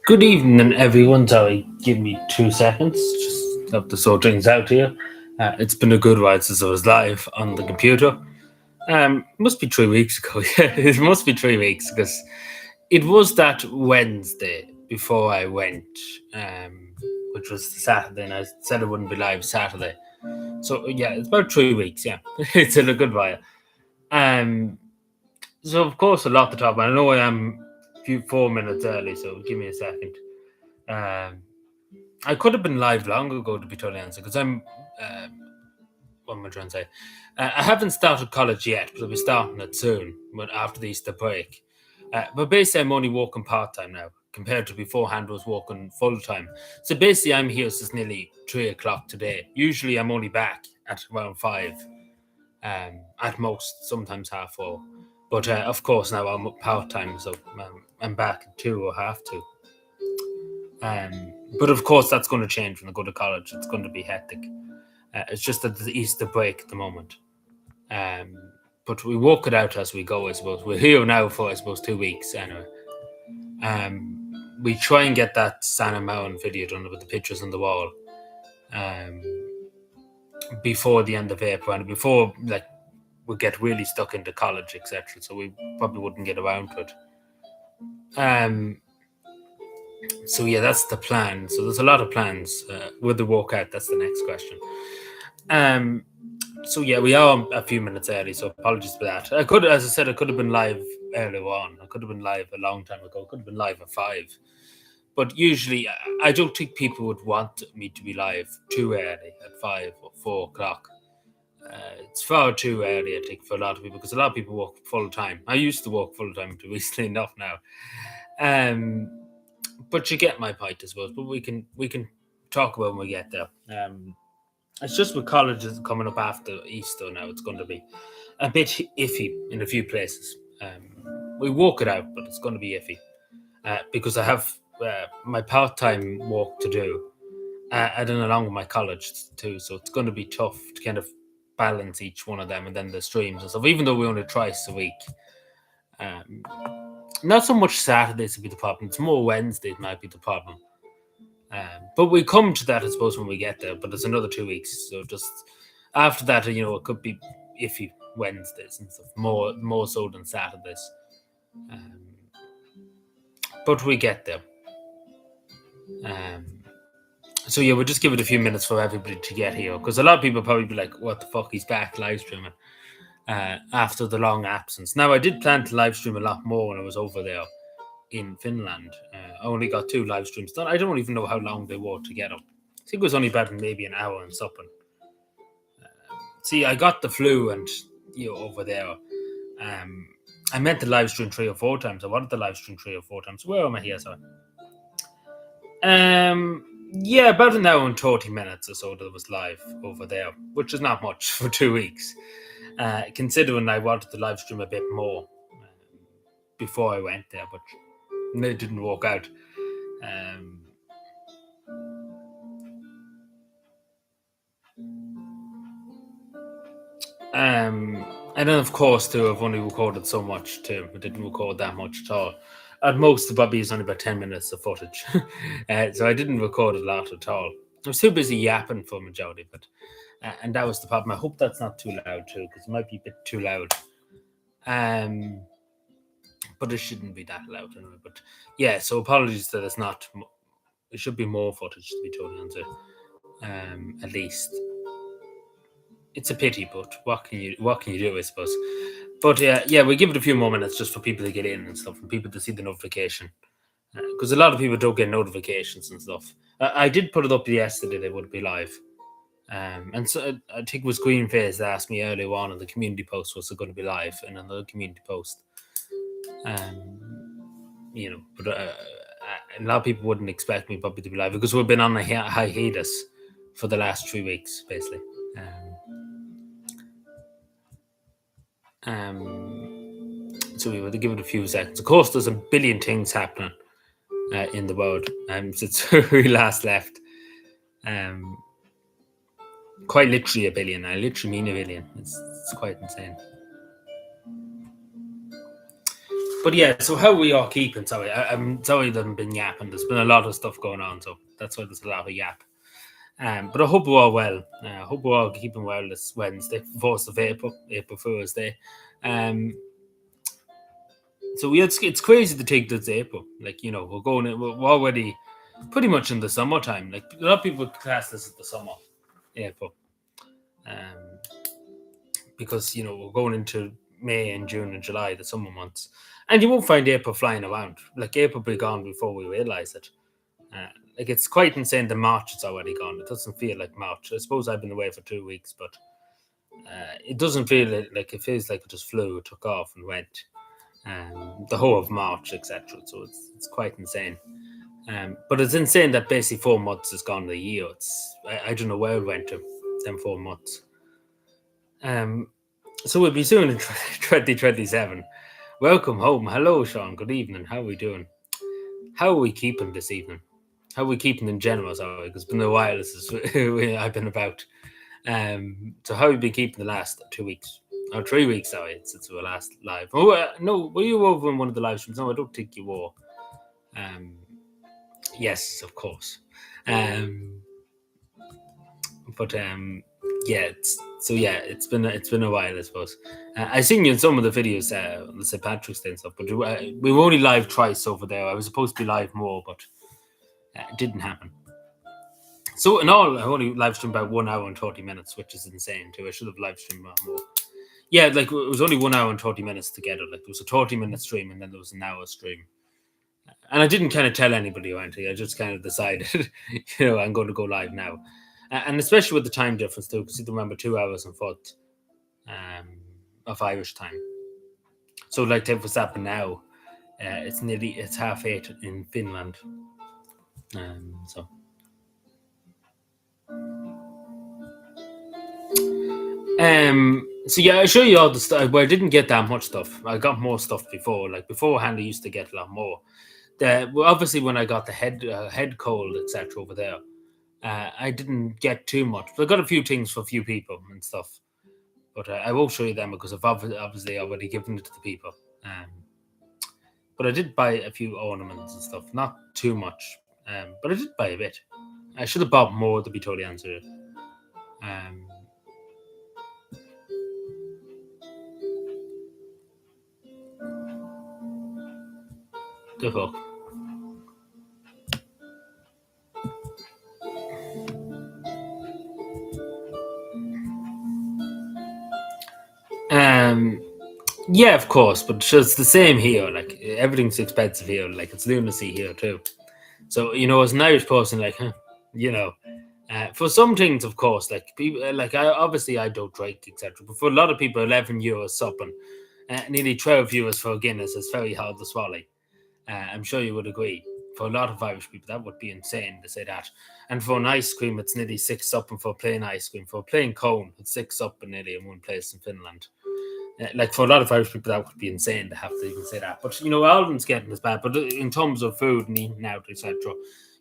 Good evening, everyone. Sorry, give me 2 seconds. Just have to sort things out here. It's been a good while since I was live on the computer. Must be 3 weeks ago. Yeah, it must be 3 weeks because it was that Wednesday before I went, um, which was the Saturday, and I said I wouldn't be live Saturday. So yeah, it's about 3 weeks. Yeah, it's in a good while. Um, so of course a lot to talk about. I know I am a few 4 minutes early, so give me a second. Um, I could have been live long ago, to be totally honest, because Um, what am I trying to say? I haven't started college yet, but I'll be starting it soon, but after the Easter break. But basically, I'm only working part time now, compared to beforehand, I was working full time. So basically, I'm here since nearly 3 o'clock today. Usually, I'm only back at around 5, at most, sometimes half 4. But of course, now I'm part time, so I'm back at 2 or half 2. But of course, that's going to change when I go to college. It's going to be hectic. It's just at the Easter break at the moment. Um, but we work it out as we go, I suppose. We're here now for, I suppose, 2 weeks anyway. We try and get that Santa Mountain video done with the pictures on the wall um, before the end of April and before like we get really stuck into college, etc. So we probably wouldn't get around to it. So yeah, that's the plan. So there's a lot of plans with the workout. That's the next question. Um, so yeah, we are a few minutes early, so apologies for that. I could, as I said, I could have been live earlier on. I could have been live a long time ago. I could have been live at 5. But usually, I don't think people would want me to be live too early at 5 or 4 o'clock. It's far too early, I think, for a lot of people because a lot of people work full time. I used to work full time to recently enough now. Um, but you get my point, I suppose. But we can talk about when we get there. It's just with colleges coming up after Easter now, it's going to be a bit iffy in a few places. We work it out, but it's going to be iffy because I have my part-time work to do, and then along with my college too. So it's going to be tough to kind of balance each one of them, and then the streams and stuff. Even though we only twice a week, um, not so much Saturdays would be the problem. It's more Wednesdays might be the problem. But we come to that, I suppose, when we get there. But it's another 2 weeks, so just after that, it could be iffy Wednesdays and stuff, more so than Saturdays. Um, but we get there. Um, so yeah, we'll just give it a few minutes for everybody to get here, because a lot of people probably be like, "What the fuck? He's back live streaming after the long absence." Now, I did plan to live stream a lot more when I was over there in Finland. I only got 2 live streams done. I don't even know how long they were together. I think it was only about maybe an hour and something. See, I got the flu and over there. I meant to live stream 3 or 4 times. I wanted to live stream 3 or 4 times. Where am I here? Sorry. Yeah, about an hour and 30 minutes or so that was live over there, which is not much for 2 weeks. Considering I wanted to live stream a bit more before I went there, but it didn't work out. And then, of course, too, I've only recorded so much too. I didn't record that much at all. At most, the Bobby is only about 10 minutes of footage. So I didn't record a lot at all. I was too busy yapping for majority of it. And that was the problem. I hope that's not too loud too, because it might be a bit too loud. But it shouldn't be that loud anyway. But yeah, so apologies that it's not. It should be more footage, to be totally honest. At least. It's a pity, but what can you do, I suppose. But yeah, we give it a few more minutes just for people to get in and stuff, and people to see the notification, because a lot of people don't get notifications and stuff. I did put it up yesterday; they would be live, and so I think it was Greenface that asked me earlier on in the community post was it going to be live, and another community post, but a lot of people wouldn't expect me probably to be live because we've been on a hiatus for the last 3 weeks, basically. So we would give it a few seconds. Of course, there's a billion things happening in the world since we last left. Quite literally a billion. I literally mean a billion. It's quite insane. But yeah, so how are we all keeping? Sorry, I'm sorry that I've been yapping. There's been a lot of stuff going on, so that's why there's a lot of yap. But I hope we're all well. I hope we're all keeping well this Wednesday, 1st of April, April Fool's Day. So it's crazy to think that's April. Like, we're already pretty much in the summertime. Like, a lot of people class this as the summer, April. Because we're going into May and June and July, the summer months, and you won't find April flying around. Like, April will be gone before we realise it. Like, it's quite insane that March is already gone. It doesn't feel like March. I suppose I've been away for 2 weeks, but it doesn't feel like it feels like it just flew, took off, and went. The whole of March, etc. So it's quite insane. But it's insane that basically 4 months has gone the year. I don't know where it went to them 4 months. So we'll be soon in 2027. Welcome home. Hello, Sean. Good evening. How are we doing? How are we keeping this evening? How are we keeping in general? Sorry, because it's been a while since I've been about. So how have you been keeping the last 2 weeks? Or 3 weeks, sorry, since we were last live. Oh, no, were you over in one of the live streams? No, I don't think you were. Yes, of course. Yeah, it's been a while, I suppose. I've seen you in some of the videos, on the St. Patrick's Day and stuff, but we were only live twice over there. I was supposed to be live more, but it didn't happen. So in all, I only live streamed about 1 hour and 30 minutes, which is insane too. I should have live streamed more. Yeah, like, it was only 1 hour and 30 minutes together. Like, there was a 30-minute stream and then there was an hour stream. And I didn't kind of tell anybody or anything. I just kind of decided, I'm going to go live now. And especially with the time difference too, because you remember 2 hours and 40 of Irish time. So like, take what's happening now, it's 8:30 in Finland. So yeah, I show you all the stuff. Well, I didn't get that much stuff. I got more stuff before. Like, beforehand, I used to get a lot more. Obviously, when I got the head cold, etc. over there, I didn't get too much. But I got a few things for a few people and stuff. But I won't show you them because I've obviously already given it to the people. But I did buy a few ornaments and stuff. Not too much. But I did buy a bit. I should have bought more, to be totally honest with you. The fuck. Yeah, of course, but it's the same here. Like, everything's expensive here. Like, it's lunacy here too. So, as an Irish person, like, for some things, of course, like, people, like, I don't drink, etc. But for a lot of people, €11 supping, nearly 12 euros for a Guinness is very hard to swallow. I'm sure you would agree. For a lot of Irish people, that would be insane to say that. And for an ice cream, it's nearly 6 supping for a plain ice cream. For a plain cone, it's 6 supping nearly in one place in Finland. Like, for a lot of Irish people, that would be insane to have to even say that. But, Ireland's getting as bad. But in terms of food and eating out, etc.,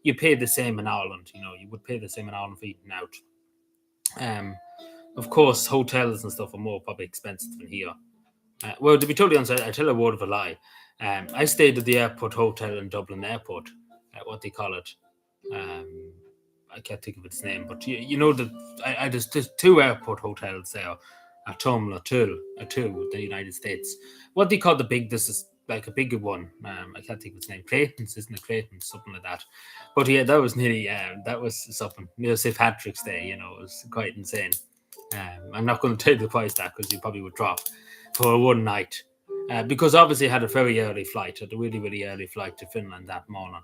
you pay the same in Ireland. You would pay the same in Ireland for eating out. Of course, hotels and stuff are more probably expensive than here. Well, to be totally honest, I tell a word of a lie. I stayed at the airport hotel in Dublin Airport. What they call it? I can't think of its name, but there's 2 airport hotels there. A Terminal 2, the United States. What do you call this is like a bigger one. I can't think of its name. Clayton's, isn't it? Clayton's, something like that. But yeah, that was nearly, that was something. St. Patrick's Day, it was quite insane. I'm not going to tell you the price that, because you probably would drop for one night. Because obviously I had a very early flight, a really, really early flight to Finland that morning.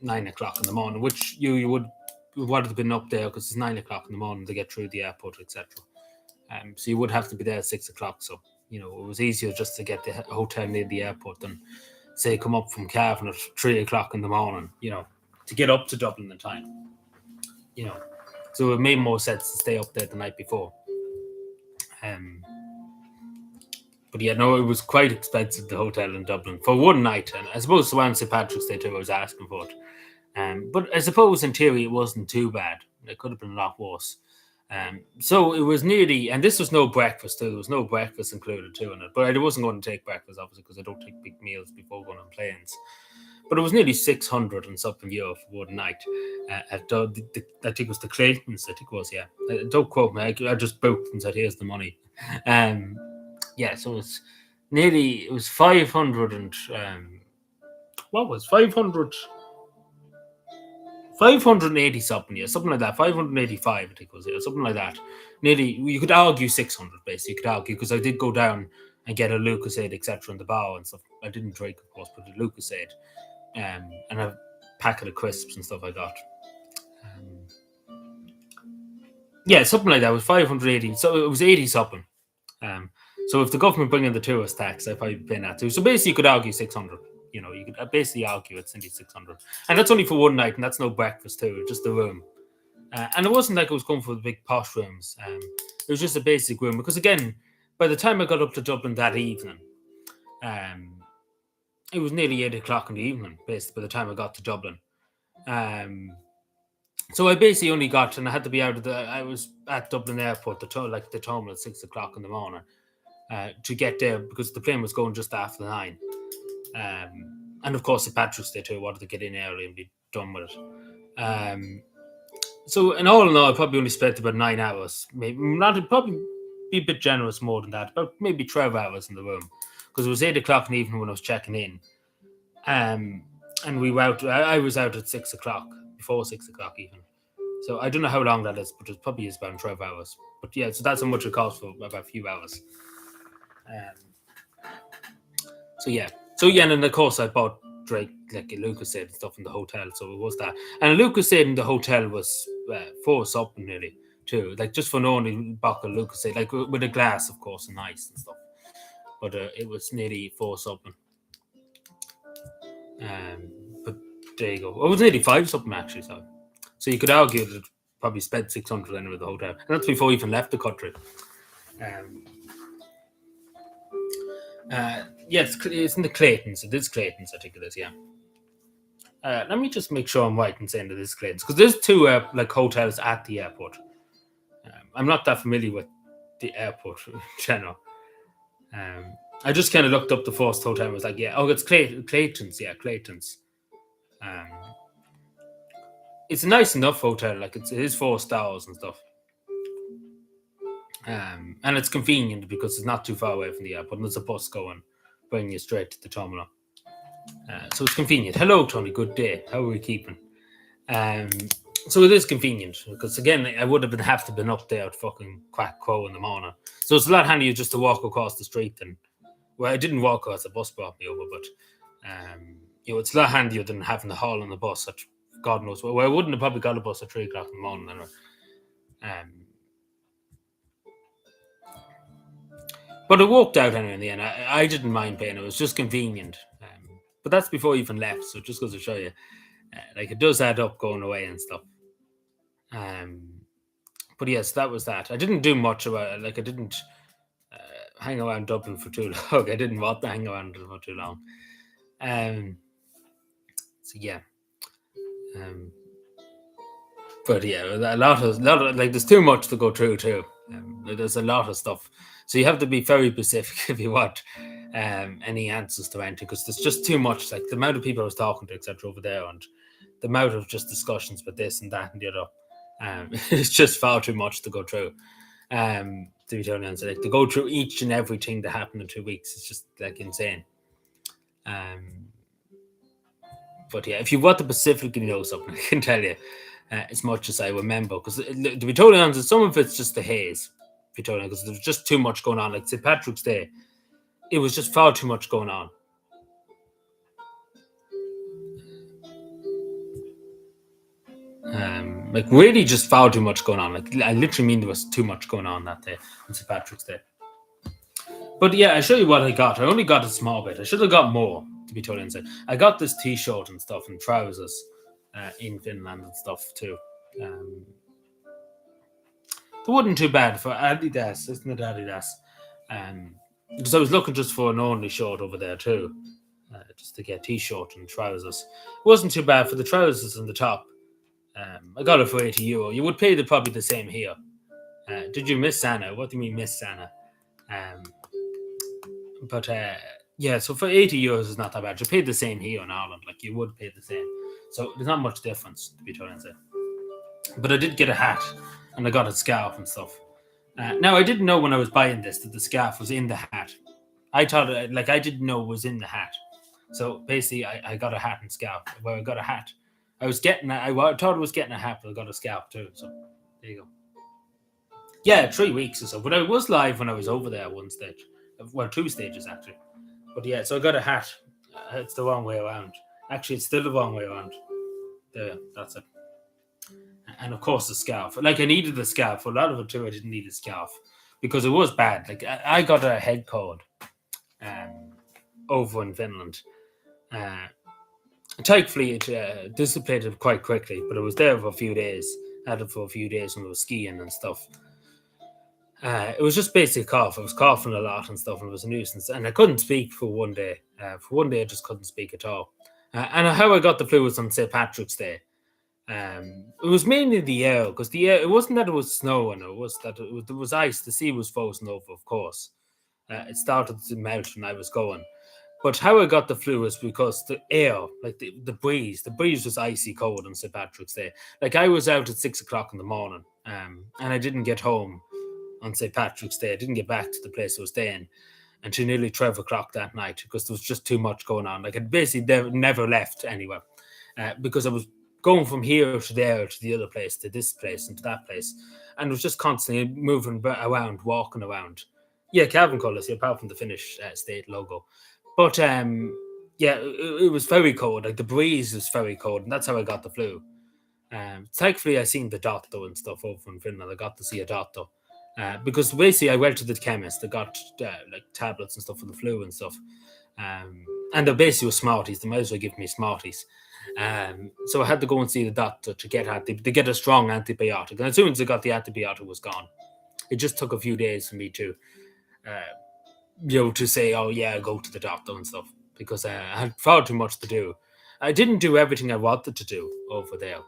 9 o'clock in the morning, which you would have been up there because it's 9 o'clock in the morning to get through the airport, etc. So you would have to be there at 6 o'clock. So, it was easier just to get the hotel near the airport than, say, come up from Cavan at 3 o'clock in the morning, to get up to Dublin in time. So it made more sense to stay up there the night before. But yeah, no, it was quite expensive, the hotel in Dublin, for one night. And I suppose around St. Patrick's Day too, I was asking for it. But I suppose in theory it wasn't too bad. It could have been a lot worse. So it was nearly, and this was no breakfast too. There was no breakfast included too in it. But I wasn't going to take breakfast obviously because I don't take big meals before going on planes. But it was nearly 600 and something euro for one night. At I think it was the Claytons. I think it was, yeah. Don't quote me. I just booked and said, "Here's the money." Um, yeah. So it was 500 and what was 500. 580 something, yeah, something like that. 585, I think it was, yeah, something like that. Nearly, you could argue 600, basically. You could argue, because I did go down and get a Lucasade, etc., in the bar and stuff. I didn't drink, of course, but a Lucasade. And a packet of crisps and stuff I got. Yeah, something like that. It was 580. So it was 80 something. So if the government bring in the tourist tax, I'd probably be paying that too. So basically, you could argue 600. You could basically argue it's only 600. And that's only for one night, and that's no breakfast too, just the room. And it wasn't like I was going for the big posh rooms. It was just a basic room. Because again, by the time I got up to Dublin that evening, it was nearly 8 o'clock in the evening, basically, by the time I got to Dublin. So I basically only got, and I had to be I was at Dublin Airport, the terminal at 6 o'clock in the morning to get there because the plane was going just after 9. And of course, the Patrick's Day too. I wanted to get in early and be done with it. So in all, I probably only spent about 9 hours. Maybe not. Probably be a bit generous more than that, but maybe 12 hours in the room because it was 8 o'clock in the evening when I was checking in. And we were out. I was out at 6 o'clock, before 6 o'clock even. So I don't know how long that is, but it probably is about 12 hours. But yeah, so that's how much it costs for about a few hours. So yeah, and then of course I bought Drake like a Lucasade and stuff in the hotel, so it was that. And a Lucasade in the hotel was for something nearly too, like just for an only bottle of Lucasade, like with a glass, of course, and ice and stuff. But it was nearly for something. But there you go. It was nearly 5 something actually. So you could argue that it probably spent 600 anyway at the hotel, and that's before we even left the country. It's in the Claytons. It is Claytons, I think it is. Yeah. Let me just make sure I'm right in saying that it's Claytons because there's 2 like hotels at the airport. I'm not that familiar with the airport in general. I just kind of looked up the first hotel and was like, yeah, it's Claytons. Yeah, Claytons. It's a nice enough hotel. Like it is 4 stars and stuff. And it's convenient because it's not too far away from the airport and there's a bus going, bringing you straight to the terminal. So it's convenient. Hello, Tony. Good day. How are we keeping? So it is convenient because again, I would have to been up there at fucking quack crow in the morning. So it's a lot handier just to walk across the street than. Well, I didn't walk across. The bus brought me over, but it's a lot handier than having to haul on the bus at God knows where. Well, I wouldn't have probably got a bus at 3 o'clock in the morning anyway. But it worked out anyway in the end. I didn't mind paying. It was just convenient. But that's before I even left, so it just goes to show you. Like it does add up going away and stuff. But yes, that was that. I didn't do much about it. Like I didn't hang around Dublin for too long. I didn't want to hang around for too long. So yeah. But yeah, a lot of like there's too much to go through too. There's a lot of stuff, so you have to be very specific if you want any answers to anything because there's just too much. Like the amount of people I was talking to, etc., over there, and the amount of just discussions with this and that and the other. It's just far too much to go through. To be totally honest, like to go through each and everything that happened in 2 weeks, it's just like insane. But yeah, if you want to specifically know something, I can tell you as much as I remember. Because to be totally honest, some of it's just the haze. To be totally honest, because there's just too much going on. Like St. Patrick's Day, it was just far too much going on. Like really just far too much going on. Like I literally mean there was too much going on that day on St. Patrick's Day. But yeah, I'll show you what I got. I only got a small bit. I should have got more, to be totally honest. I got this t-shirt and stuff and trousers in Finland and stuff too. It wasn't too bad for Adidas, isn't it Adidas? Because I was looking just for an only shirt over there too. Just to get a t-shirt and trousers. It wasn't too bad for the trousers and the top. I got it for €80. You would pay probably the same here. Did you miss Santa? What do you mean miss Santa? Um, but yeah, so for €80 is not that bad. You paid the same here in Ireland, like you would pay the same. So there's not much difference to be trying to say. But I did get a hat, and I got a scarf and stuff. Now I didn't know when I was buying this that the scarf was in the hat. I thought like I didn't know it was in the hat. So basically, I got a hat and scarf. Well, I got a hat. I was getting. Thought I was getting a hat, but I got a scarf too. So there you go. Yeah, 3 weeks or so. But I was live when I was over there at one stage. Well, 2 stages actually. But yeah, so I got a hat. It's the wrong way around. Actually, it's still the wrong way around. There, that's it. And of course, the scarf. Like I needed the scarf. For a lot of it too, I didn't need a scarf because it was bad. Like I got a head cold over in Finland. Thankfully, it dissipated quite quickly, but it was there for a few days. I had it for a few days when I was skiing and stuff. It was just basic cough. I was coughing a lot and stuff, and it was a nuisance. And I couldn't speak for one day. For one day, I just couldn't speak at all. And how I got the flu was on St. Patrick's Day. It was mainly the air, because the air, it wasn't that it was snowing, it was that there was ice. The sea was frozen over, of course. It started to melt when I was going. But how I got the flu was because the air, like the breeze was icy cold on St. Patrick's Day. Like I was out at 6 o'clock in the morning, and I didn't get home on St. Patrick's Day. I didn't get back to the place I was staying until nearly 12 o'clock that night because there was just too much going on. Like I basically never left anywhere because I was going from here to there to the other place, to this place and to that place. And it was just constantly moving around, walking around. Yeah, Cavan colours, apart from the Finnish state logo. But yeah, it was very cold. Like the breeze was very cold, and that's how I got the flu. Thankfully, I seen the doctor and stuff over in Finland. I got to see a doctor. Because basically I went to the chemist. I got like tablets and stuff for the flu and stuff. And they basically were Smarties. They might as well give me Smarties. So I had to go and see the doctor to get a strong antibiotic. And as soon as I got the antibiotic, it was gone. It just took a few days for me to, to say, oh yeah, go to the doctor and stuff, because I had far too much to do. I didn't do everything I wanted to do over there.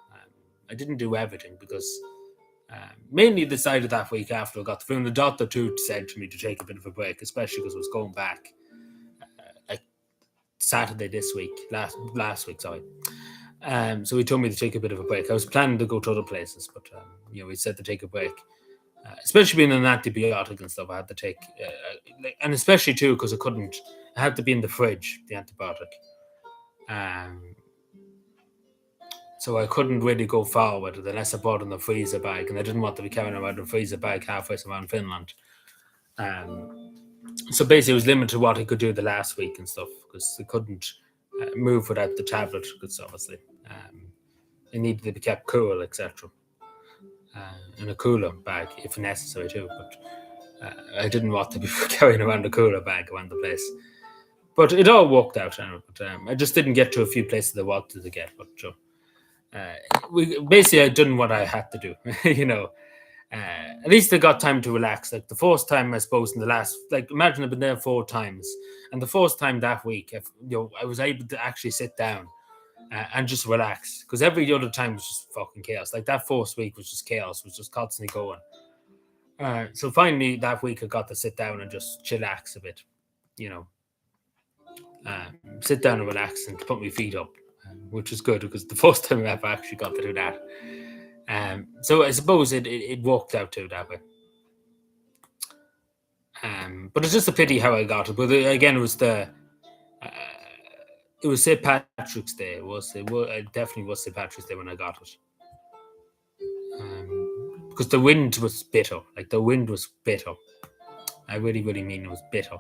I didn't do everything because mainly decided that week after I got the flu. And the doctor too said to me to take a bit of a break, especially because I was going back like Saturday this week, last week, sorry. So he told me to take a bit of a break. I was planning to go to other places, but he said to take a break. Especially being an antibiotic and stuff, I had to take, and especially too because I had to be in the fridge, the antibiotic. So I couldn't really go far with it unless I bought in the freezer bag, and I didn't want to be carrying around a freezer bag halfway around Finland. So basically, it was limited to what I could do the last week and stuff, because I couldn't move without the tablet, because obviously it needed to be kept cool, etc. In a cooler bag, if necessary too. But I didn't want to be carrying around a cooler bag around the place. But it all worked out. But I just didn't get to a few places I wanted to get. But basically, I done what I had to do. At least I got time to relax. Like the first time, I suppose, in the last, like imagine I've been there 4 times, and the first time that week, I was able to actually sit down and just relax, because every other time was just fucking chaos. Like that first week was just chaos, was just constantly going. So finally that week I got to sit down and just chillax a bit, sit down and relax and put my feet up, which was good because the first time I ever actually got to do that. So I suppose it worked out too that way. But it's just a pity how I got it. But again, it was it was St. Patrick's Day. It definitely was St. Patrick's Day when I got it. Because the wind was bitter. Like the wind was bitter. I really, really mean it was bitter.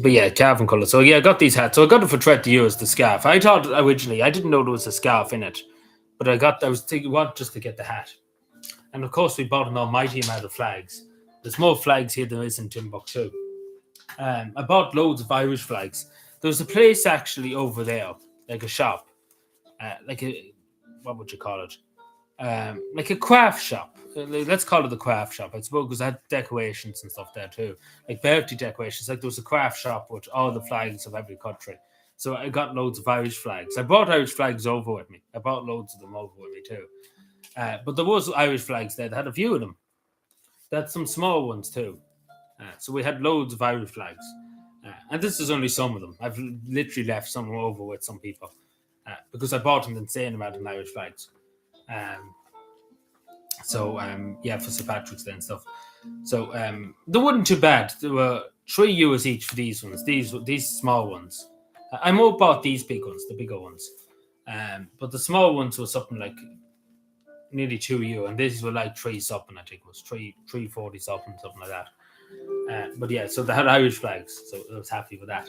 But yeah, cavan colour. So yeah, I got these hats. So I got it for €30, the scarf. I thought originally, I didn't know there was a scarf in it. But I was thinking, what, just to get the hat. And of course, we bought an almighty amount of flags. There's more flags here than there is in Timbuktu. I bought loads of Irish flags. There was a place actually over there, like a shop, what would you call it? Like a craft shop. Let's call it the craft shop, I suppose, because I had decorations and stuff there too, like birthday decorations. Like there was a craft shop with all the flags of every country. So I got loads of Irish flags. I brought Irish flags over with me. I brought loads of them over with me too. But there was Irish flags there. They had a few of them. They had some small ones too. So we had loads of Irish flags. And this is only some of them. I've literally left some over with some people because I bought an insane amount of Irish flags. Yeah, for St. Patrick's Day and stuff. So they weren't too bad. There were €3 each for these ones. These small ones. I more bought these big ones, the bigger ones. But the small ones were something like nearly €2, and these were like three something. I think it was 3.40 something like that. But yeah, so they had Irish flags, so I was happy with that.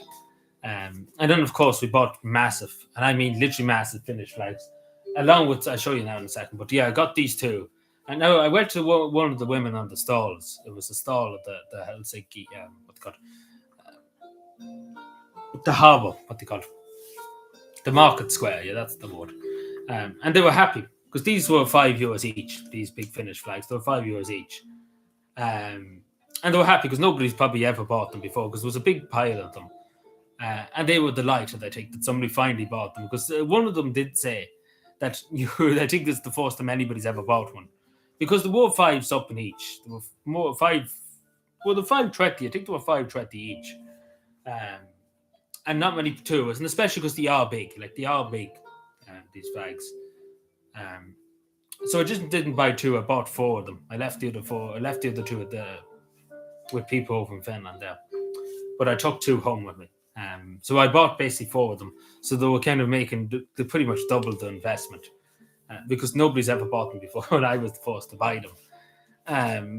And then of course we bought massive, and I mean literally massive Finnish flags, along with, I'll show you now in a second. But yeah, I got these two. And now I went to one of the women on the stalls. It was a stall at the Helsinki, what they call it? The harbour, what they call it? The market square, yeah, that's the word. And they were happy because these were €5 each. These big Finnish flags, they were €5 each. And they were happy because nobody's probably ever bought them before because there was a big pile of them. And they were delighted, I think, that somebody finally bought them because one of them did say that I think this is the first time anybody's ever bought one. Because there were 5 something each. There were more 5. Well, the 5.30. I think there were 5.30 each, and not many tours, and especially because they are big. Like they are big, these flags. So I just didn't buy 2. I bought 4 of them. I left the other 4. I left the other 2 with people over in Finland there, but I took 2 home with me. So I bought basically 4 of them. So they were kind of they pretty much doubled the investment. Because nobody's ever bought them before, and I was the first to buy them.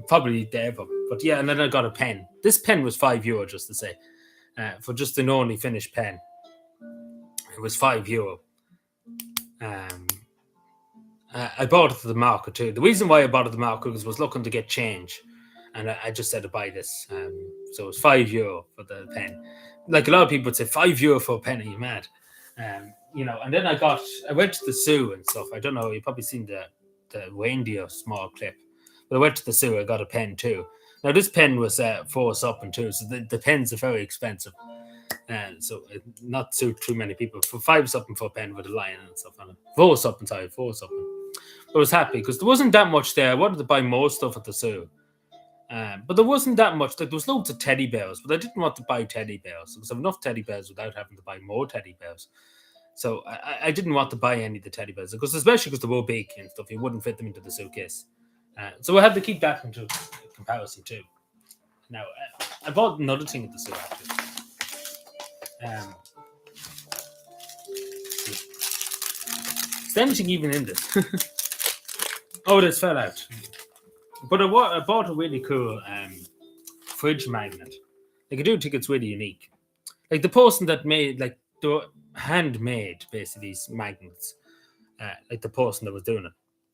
Probably ever. But yeah, and then I got a pen. This pen was €5, just to say, for just an only Finnish pen. It was €5. I bought it at the market too. The reason why I bought it at the market was I was looking to get change, and I just said to buy this. So it was €5 for the pen. Like a lot of people would say, €5 for a pen, are you mad? And then I went to the zoo and stuff. I don't know, you've probably seen the reindeer small clip. But I went to the zoo, I got a pen too. Now, this pen was 4 something too, so the pens are very expensive. So it not suit too many people. For 5 something for a pen with a lion and stuff on it. 4 something. But I was happy because there wasn't that much there. I wanted to buy more stuff at the zoo. But there wasn't that much. Like, there was loads of teddy bears, but I didn't want to buy teddy bears because I have enough teddy bears without having to buy more teddy bears. So I didn't want to buy any of the teddy bears, because especially because they were big and stuff, you wouldn't fit them into the suitcase. So I had to keep that into comparison too. Now, I bought another thing at the zoo actually. Is there anything even in this? Oh, this fell out. But I bought a really cool fridge magnet. Like, I do think it's really unique. Like, the person that made, like, they were handmade, basically, these magnets. Like the person that was doing it.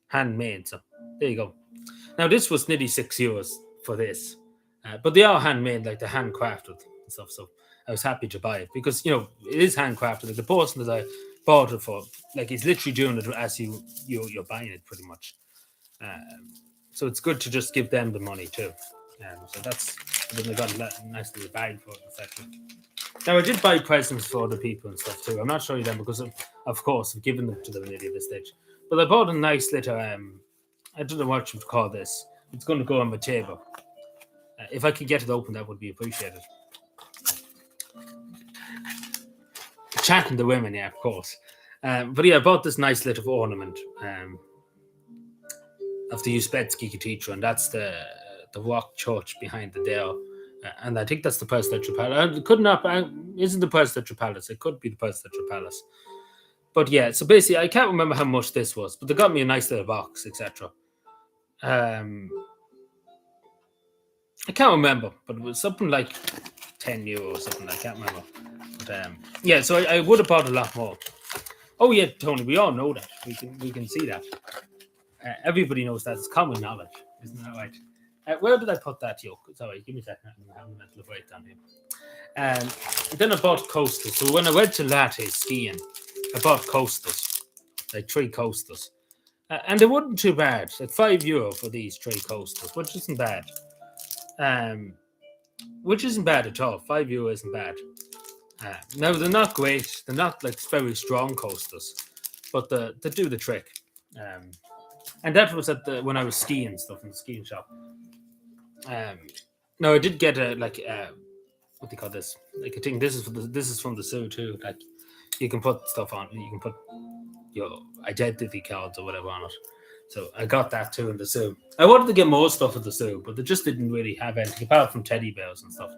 Handmade, so there you go. Now, this was nearly €6 for this. But they are handmade, like they're handcrafted and stuff, so I was happy to buy it because, it is handcrafted. Like, the person that I bought it for, like, he's literally doing it as you're buying it, pretty much. So it's good to just give them the money too. So then they got a nice little bag for it, etc. Now, I did buy presents for other people and stuff too. I'm not showing you them because, of course, I've given them to them nearly at this stage. But I bought a nice little, I don't know what you would call this. It's going to go on my table. If I could get it open, that would be appreciated. Chatting to women, yeah, of course. But yeah, I bought this nice little ornament of the Uspetsky Cathedral, and that's the rock church behind the Dale. And I think that's the Presidential Palace. It could not, isn't the Presidential Palace. It could be the Presidential Palace. But yeah, so basically, I can't remember how much this was, but they got me a nice little box, etc. I can't remember, but it was something like €10 or something. I can't remember. But yeah, so I would have bought a lot more. Oh yeah, Tony, we all know that. We can see that. Everybody knows that. It's common knowledge, isn't that right? Where did I put that yoke? Sorry, give me a second. I'm having a mental breakdown here. Then I bought coasters. So when I went to Latte skiing, I bought coasters, like 3 coasters. And they weren't too bad. Like €5 for these 3 coasters, which isn't bad. Which isn't bad at all. €5 isn't bad. Now they're not great. They're not like very strong coasters, but they do the trick. Um, and that was at the when I was skiing stuff in the skiing shop. Um, no, I did get a what do you call this? Like I think this is from the zoo too. Like you can put stuff on. You can put your identity cards or whatever on it. So I got that too in the zoo. I wanted to get more stuff at the zoo, but they just didn't really have anything apart from teddy bears and stuff.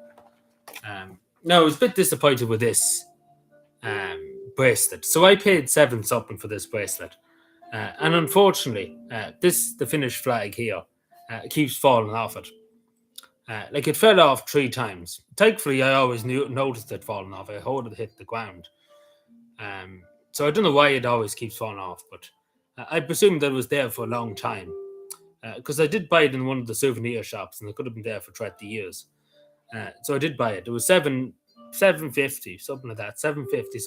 No, I was a bit disappointed with this bracelet. So I paid 7 something for this bracelet, and unfortunately, the Finnish flag here keeps falling off it. Like it fell off 3 times. Thankfully, I always noticed it falling off. I heard it hit the ground. So I don't know why it always keeps falling off, but I presume that it was there for a long time. Because I did buy it in one of the souvenir shops, and it could have been there for 20 years. So I did buy it. It was 750, something like that. 750,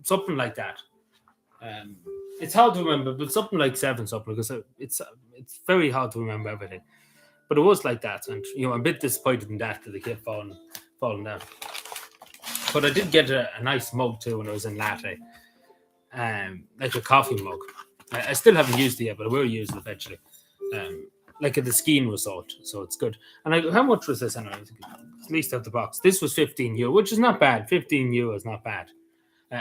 something like that. It's hard to remember, but something like 7 something because it's very hard to remember everything. But it was like that, and I'm a bit disappointed in that they kept falling down. But I did get a nice mug too when I was in Latte, like a coffee mug. I still haven't used it yet, but I will use it eventually. Like at the skiing resort, so it's good. And how much was this? Anyway, at least out the box. This was €15, which is not bad. €15 is not bad.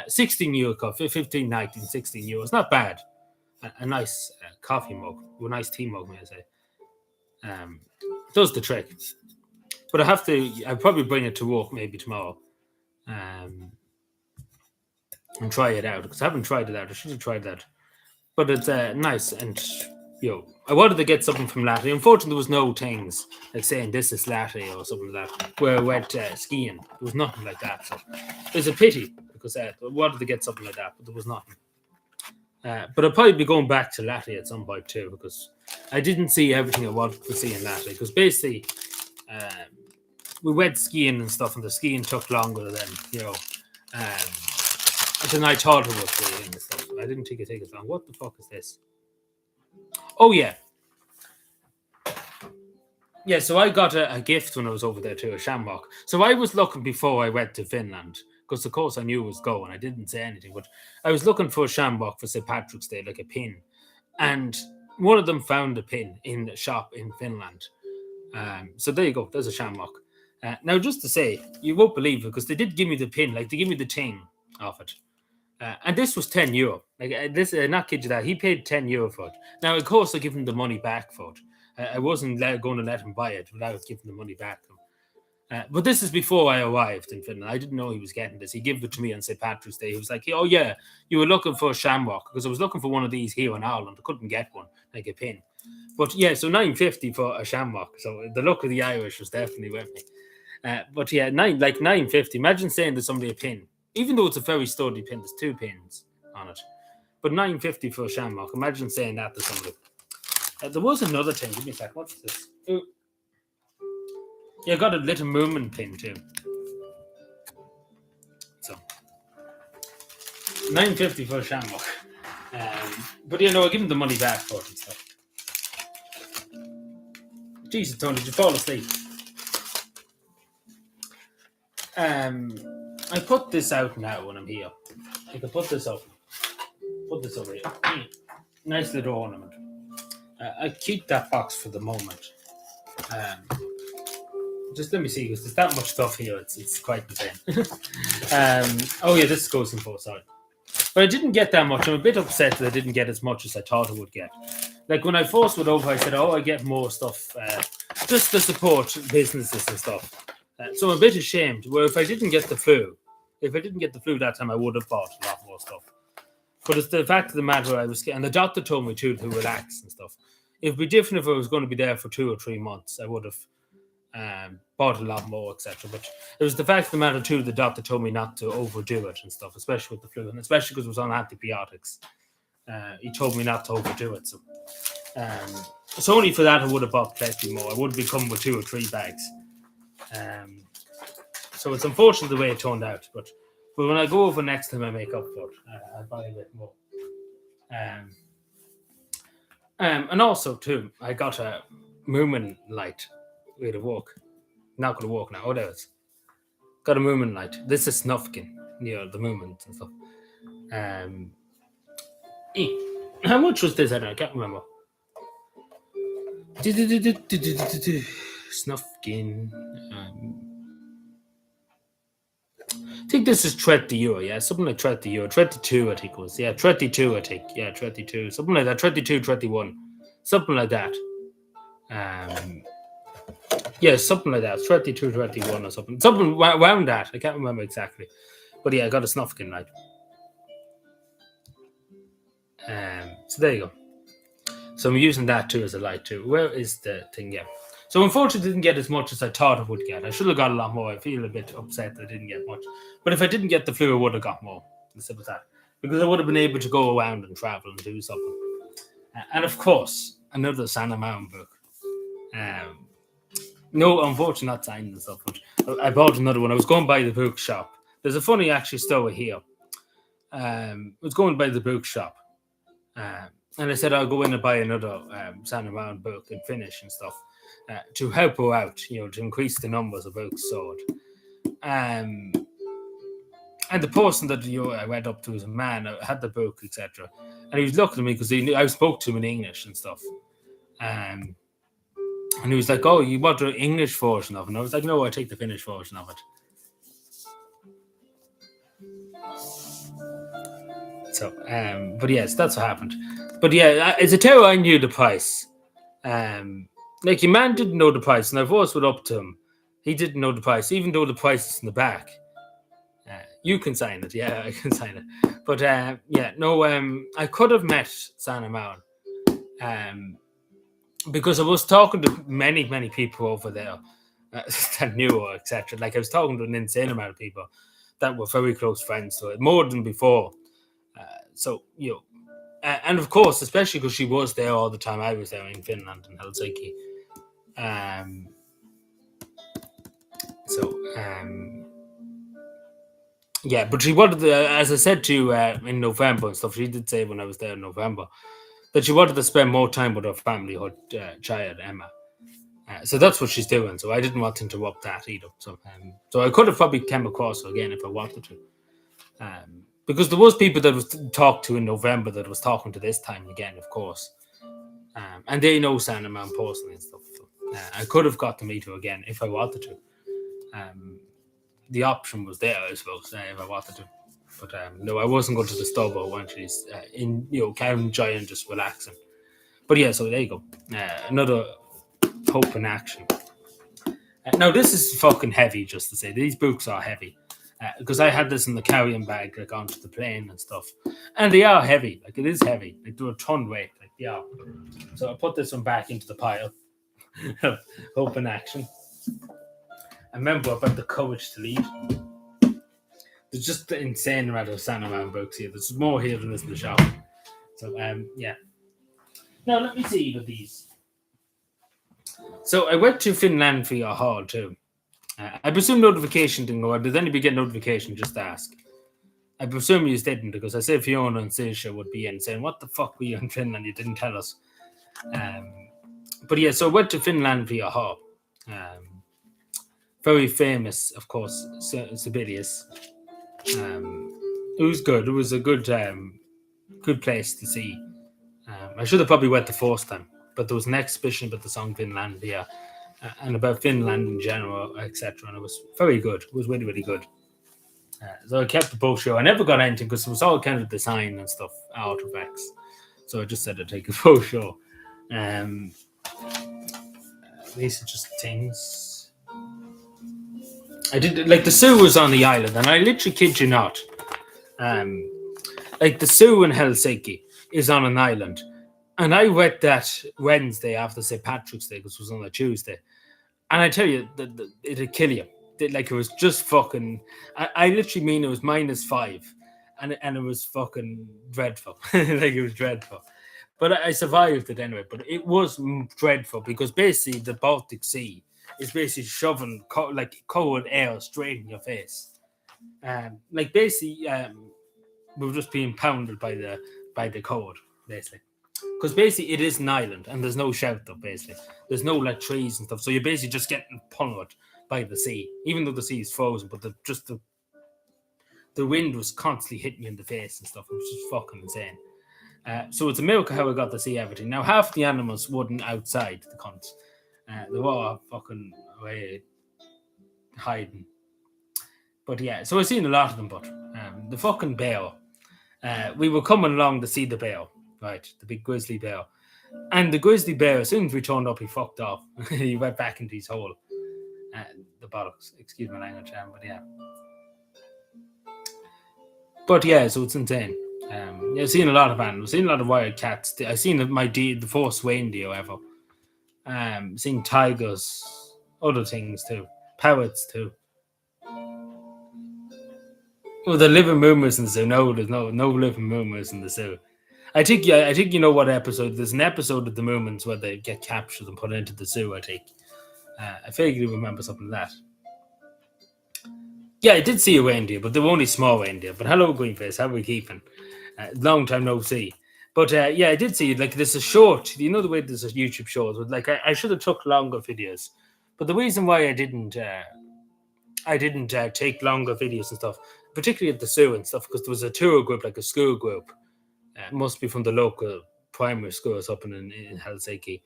€16 coffee, 15, 19, €16 not bad. A nice coffee mug, or a nice tea mug, may I say. Does the trick. But I'll probably bring it to work maybe tomorrow. And try it out because I haven't tried it out. I should have tried that. But it's nice and I wanted to get something from Latte. Unfortunately, there was no things like saying this is Latte or something like that. Where I went skiing, there was nothing like that. So it's a pity because I wanted to get something like that, but there was nothing. But I'll probably be going back to Latte at some point too because I didn't see everything I wanted to see in Latte because basically we went skiing and stuff, and the skiing took longer than than I thought it would be and stuff. I didn't think it'd take as long. What the fuck is this? Oh yeah. Yeah, so I got a gift when I was over there too, a shamrock. So I was looking before I went to Finland, because of course I knew it was going. I didn't say anything, but I was looking for a shamrock for St. Patrick's Day, like a pin. And one of them found a pin in the shop in Finland. So there you go, there's a shamrock. Now, just to say, you won't believe it, because they did give me the pin, like they give me the thing of it. And this was €10. Like this, not kid you that. He paid €10 for it. Now, of course, I give him the money back for it. I wasn't going to let him buy it without giving the money back to him. But this is before I arrived in Finland. I didn't know he was getting this. He gave it to me on St. Patrick's Day. He was like, "Oh yeah, you were looking for a shamrock," because I was looking for one of these here in Ireland. I couldn't get one, like a pin. But yeah, so $9.50 for a shamrock. So the luck of the Irish was definitely with me. But yeah, $9.50. Imagine saying to somebody a pin. Even though it's a very sturdy pin, there's 2 pins on it. But $9.50 for a shamrock. Imagine saying that to somebody. There was another thing. Give me a sec. What's this? Ooh. Yeah, I got a little Moomin pin too. So $9.50 for a shamrock. But I give him the money back for it and stuff. Jesus, Tony, did you fall asleep? I put this out now when I'm here. I can put this up. Put this over here. Nice little ornament. I keep that box for the moment. Just let me see, because there's that much stuff here. It's quite insane. Oh yeah, this goes in for, sorry. But I didn't get that much. I'm a bit upset that I didn't get as much as I thought I would get. Like when I first went over, I said, I get more stuff just to support businesses and stuff. So I'm a bit ashamed. Where if I didn't get the flu that time, I would have bought a lot more stuff. But it's the fact of the matter, I was scared. And the doctor told me too to relax and stuff. It'd be different if I was going to be there for 2 or 3 months. I would have bought a lot more, etc. But it was the fact of the matter too, the doctor told me not to overdo it and stuff, especially with the flu, and especially because it was on antibiotics. He told me not to overdo it. So only for that I would have bought plenty more. I wouldn't be coming with 2 or 3 bags. So it's unfortunate the way it turned out, but when I go over next time, I make up for it. I'll buy a bit more. And also too, I got a Moomin light way to walk. Not going to walk now. Oh, there it is. got a movement light. This is Snufkin, the movement and stuff. How much was this? I can't remember. Snufkin. I think this is €30, yeah, something like €30, 32, I think it was, yeah, 32, I think, yeah, 32, something like that, 32, 31, something like that. Yeah, something like that, 32, 21 or something around that. I can't remember exactly, but yeah, I got a Snufkin light. So there you go. So I'm using that too as a light too. Where is the thing? Yeah. So unfortunately, I didn't get as much as I thought I would get. I should have got a lot more. I feel a bit upset that I didn't get much. But if I didn't get the flu, I would have got more. As simple as that. Because I would have been able to go around and travel and do something. And of course, another Santa Mountain book. No, unfortunately, not signed and stuff. But I bought another one. I was going by the bookshop. There's a funny actually story here. I was going by the bookshop. And I said I'll go in and buy another Santa Mountain book and finish and stuff to help her out, to increase the numbers of books sold. And the person that I went up to was a man. I had the book, etc. And he was looking at me because I spoke to him in English and stuff. And he was like, "Oh, you want the English version of it?" And I was like, "No, I take the Finnish version of it." So, but yes, that's what happened. But yeah, as a tell, I knew the price. Like your man didn't know the price, and I voiced it up to him. He didn't know the price, even though the price is in the back. You can sign it, yeah, I can sign it. But yeah, no, I could have met Santa Mountain, because I was talking to many, many people over there that knew her, etc. Like I was talking to an insane amount of people that were very close friends to it, more than before. So and of course, especially because she was there all the time. I was there in Finland and Helsinki. Yeah, but she wanted, as I said to you in November and stuff, she did say when I was there in November that she wanted to spend more time with her family, her child, Emma. So that's what she's doing. So I didn't want to interrupt that either. So I could have probably come across her again if I wanted to. Because there was people that was talked to in November that was talking to this time again, of course. And they know Santa Mountain personally and stuff. So, I could have got to meet her again if I wanted to. The option was there, I suppose, if I wanted to. But no, I wasn't going to disturb her when she's enjoying, just relaxing. But yeah, so there you go. Another hope in action. Now, this is fucking heavy, just to say. These books are heavy. Because I had this in the carrying bag, like onto the plane and stuff. And they are heavy. Like, it is heavy. Like, they're a ton weight. Like, they are. So I put this one back into the pile. Hope in action. I remember about the courage to lead. There's just the insane amount of Santa Mountain books here. There's more here than this in the shop. So, yeah. Now, let me see with these. So, I went to Finlandia Hall, too. I presume notification didn't go out. Did anybody get notification? Just ask. I presume you didn't, because I said Fiona and Sisha would be in saying, "What the fuck were you in Finland? You didn't tell us." But yeah, so I went to Finlandia Hall. Very famous, of course, Sibelius. It was good. It was a good place to see. I should have probably went the first time, but there was an exhibition about the song Finlandia and about Finland in general, etc. And it was very good. It was really, really good. So I kept the brochure. I never got anything because it was all kind of design and stuff, artifacts. So I just said I'd take a brochure. These are just things. I did, like, the zoo was on the island, and I literally kid you not. Like, the zoo in Helsinki is on an island. And I went that Wednesday after St. Patrick's Day, because it was on a Tuesday. And I tell you, it'd kill you. Like, it was just fucking... I literally mean it was -5. And it was fucking dreadful. Like, it was dreadful. But I survived it anyway. But it was dreadful, because basically the Baltic Sea is basically shoving cold air straight in your face. Like, basically, we were just being pounded by the cold, basically. Because basically it is an island and there's no shelter, basically. There's no like trees and stuff. So you're basically just getting pummeled by the sea, even though the sea is frozen. But the wind was constantly hitting you in the face and stuff. It was just fucking insane. So it's a miracle how I got to see everything. Now, half the animals wouldn't outside the cunts. They were all fucking away hiding. But yeah, so I've seen a lot of them. But the fucking bear, we were coming along to see the bear, right? The big grizzly bear. And the grizzly bear, as soon as we turned up, he fucked off. He went back into his hole. The bollocks. Excuse my language, but yeah. But yeah, so it's insane. I've seen a lot of animals. I've seen a lot of wild cats. I've seen the first reindeer ever. Seen tigers, other things too, parrots too. Well, the living movements in the zoo. No, there's no living movements in the zoo. I think you know what episode. There's an episode of the movements where they get captured and put into the zoo. I think. I vaguely remember something like that. Yeah, I did see a reindeer, but they were only small reindeer. But hello, Greenface. How are we keeping? Long time no see. But yeah, I did see like there's a short. You know the way there's a YouTube short. With, like I should have took longer videos, but the reason why I didn't take longer videos and stuff, particularly at the zoo and stuff, because there was a tour group, like a school group. Must be from the local primary schools up in Helsinki.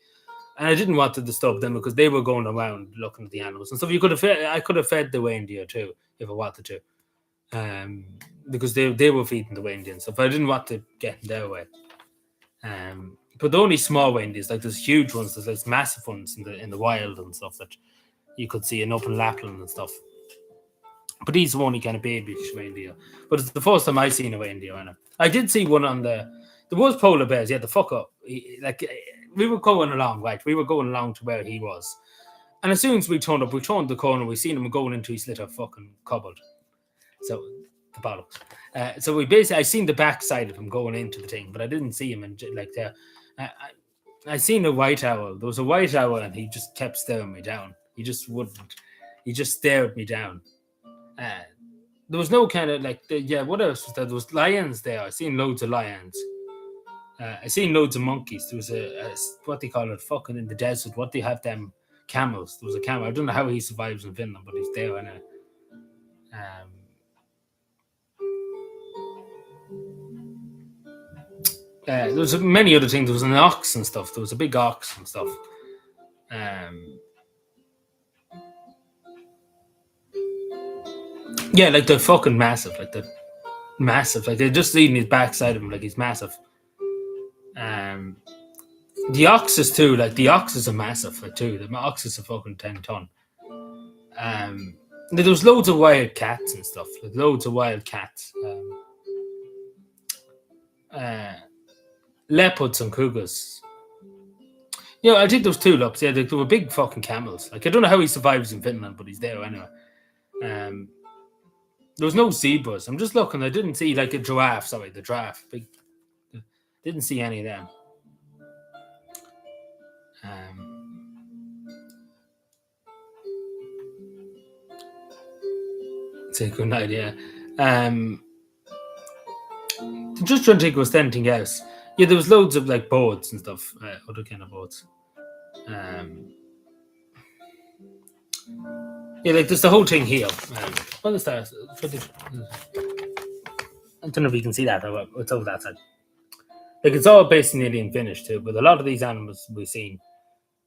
And I didn't want to disturb them because they were going around looking at the animals and stuff. I could have fed the reindeer too if I wanted to, because they were feeding the reindeer and stuff. I didn't want to get in their way. But the only small reindeers, like there's huge ones, there's massive ones in the wild and stuff that you could see up in Lapland and stuff. But these were only kind of baby reindeer. But it's the first time I've seen a reindeer. I did see one on there was polar bears. Yeah, the fuck up. We were going along, right? We were going along to where he was. And as soon as we turned the corner, we seen him going into his little fucking cupboard. So, the bollocks. So I seen the backside of him going into the thing, but I didn't see him like there. I seen a white owl. There was a white owl and he just kept staring me down. He just wouldn't. He just stared me down. There was no kind of like, what else was there? There was lions there. I seen loads of lions. I seen loads of monkeys. There was a what they call it, fucking in the desert. What they have them camels. There was a camel. I don't know how he survives in Finland, but he's there anyway. There was many other things. There was an ox and stuff. There was a big ox and stuff. Yeah, like they're fucking massive. Like they're massive. Like they're just eating his backside of him. Like he's massive. The oxes too, like the oxes are massive, like too. The oxes are fucking 10 ton. There was loads of wild cats and stuff, like loads of wild cats. Leopards and cougars. Yeah, I think there was 2 leopards. Yeah, there were big fucking camels. Like I don't know how he survives in Finland, but he's there anyway. There was no zebras. I'm just looking. I didn't see like a giraffe. Sorry, the giraffe. Didn't see any of them. It's a good idea. Just trying to think, was there anything else? Yeah, there was loads of like boats and stuff, other kind of boats. Yeah, like there's the whole thing here. What is that? I don't know if you can see that. It's over that side. Like it's all basically in Finnish too, but a lot of these animals we've seen,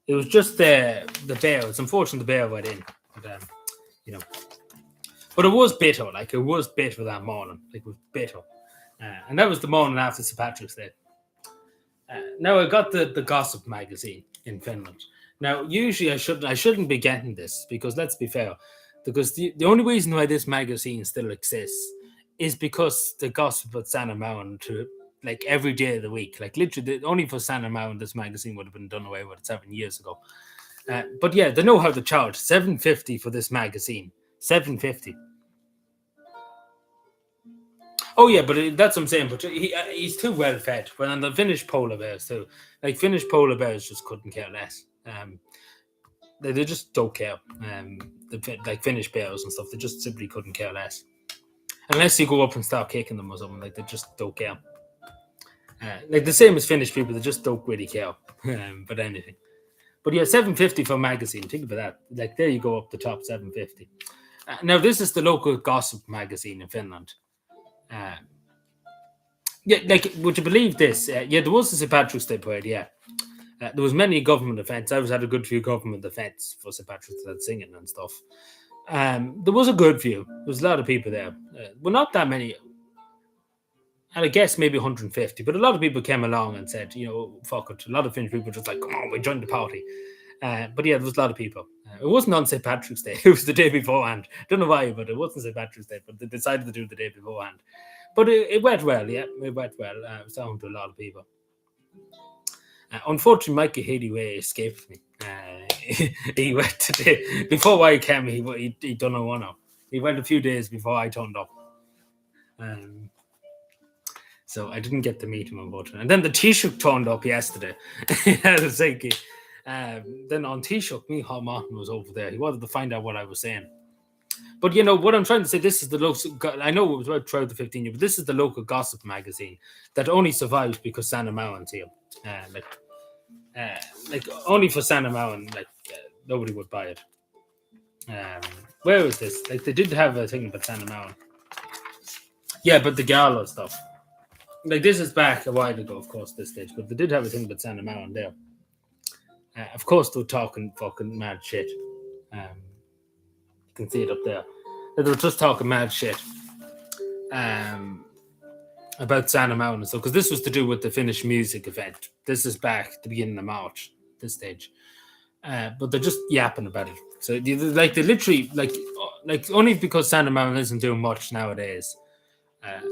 it was just the bear. It's unfortunate the bear went in, but but it was bitter. Like it was bitter that morning. Like it was bitter, and that was the morning after St. Patrick's Day. Now I got the gossip magazine in Finland. Now usually I shouldn't be getting this because let's be fair, because the only reason why this magazine still exists is because the gossip at Sanna Mountain to like every day of the week, like literally only for Sanna Mountain this magazine would have been done away with 7 years ago. But yeah, they know how to charge $7.50 for this magazine. $7.50. Oh yeah, but that's what I'm saying. But he's too well fed. Well, and the Finnish polar bears too. Like Finnish polar bears just couldn't care less. They just don't care. Like Finnish bears and stuff, they just simply couldn't care less. Unless you go up and start kicking them or something, like they just don't care. Like the same as Finnish people, they just don't really care about anything. But yeah, 750 for a magazine. Think about that. Like there you go up the top, 750. Now this is the local gossip magazine in Finland. Yeah, like would you believe this? Yeah, there was a St. Patrick's Day parade. Yeah, there was many government events. I was at a good few government events for St. Patrick's Day singing and stuff. There was a good few. There was a lot of people there. Well, not that many. And I guess maybe 150, but a lot of people came along and said, fuck it. A lot of Finnish people were just like, come on, we joined the party. But yeah, there was a lot of people. It wasn't on St. Patrick's Day. It was the day beforehand. Don't know why, but it wasn't St. Patrick's Day. But they decided to do the day beforehand. But it went well, yeah. It went well. It was talking to a lot of people. Unfortunately, Michael Headyway escaped me. He went today. Before I came, he done a one-up. He went a few days before I turned up. So I didn't get to meet him, unfortunately. And then the Taoiseach turned up yesterday. Then on Taoiseach, Micheál Martin was over there. He wanted to find out what I was saying. But what I'm trying to say, this is the local. I know it was about 12 to 15 years, but this is the local gossip magazine that only survives because Santa Marin's here. Like only for Santa Marin, nobody would buy it. Where was this? Like they did have a thing about Santa Marin. Yeah, but the gala stuff. Like this is back a while ago, of course, this stage, but they did have a thing about Santa Marin there. Of course, they were talking fucking mad shit. You can see it up there. They were just talking mad shit about Santa Marin and stuff, because this was to do with the Finnish music event. This is back at the beginning of March, this stage. But they're just yapping about it. So they literally, like only because Santa Marin isn't doing much nowadays.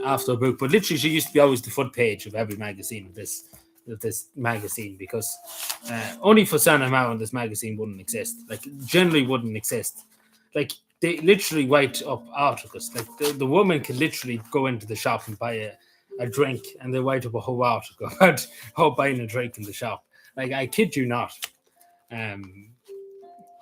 After a book, but literally she used to be always the front page of every magazine of this magazine, because only for Santa Marin this magazine wouldn't exist. Like generally wouldn't exist. Like they literally write up articles. Like the woman can literally go into the shop and buy a drink, and they write up a whole article about her buying a drink in the shop. Like I kid you not.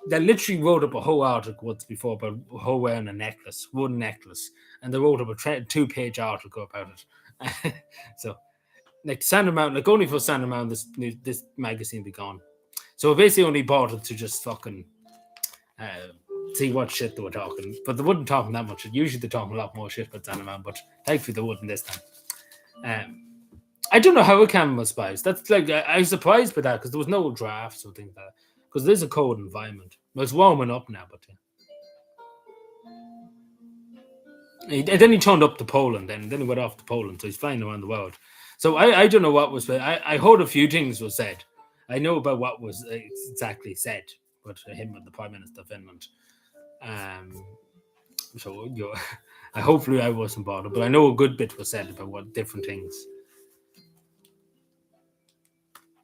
They literally wrote up a whole article once before about her wearing a necklace, wooden necklace, and they wrote up a 2-page article about it. So, like Santa Marin, like only for Santa Marin, this magazine be gone. So I basically only bought it to just fucking see what shit they were talking, but they wouldn't talk that much. Usually they talk a lot more shit about Santa Marin, but thankfully they wouldn't this time. I don't know how it came with spies. That's like I was surprised by that because there was no drafts or things like that. Because there's a cold environment. Well, it's warming up now, but yeah. Then he turned up to Poland, then he went off to Poland, so he's flying around the world. So I don't know what was said. I heard a few things were said. I know about what was exactly said, but him and the Prime Minister of Finland. So hopefully I wasn't bothered, but I know a good bit was said about what different things.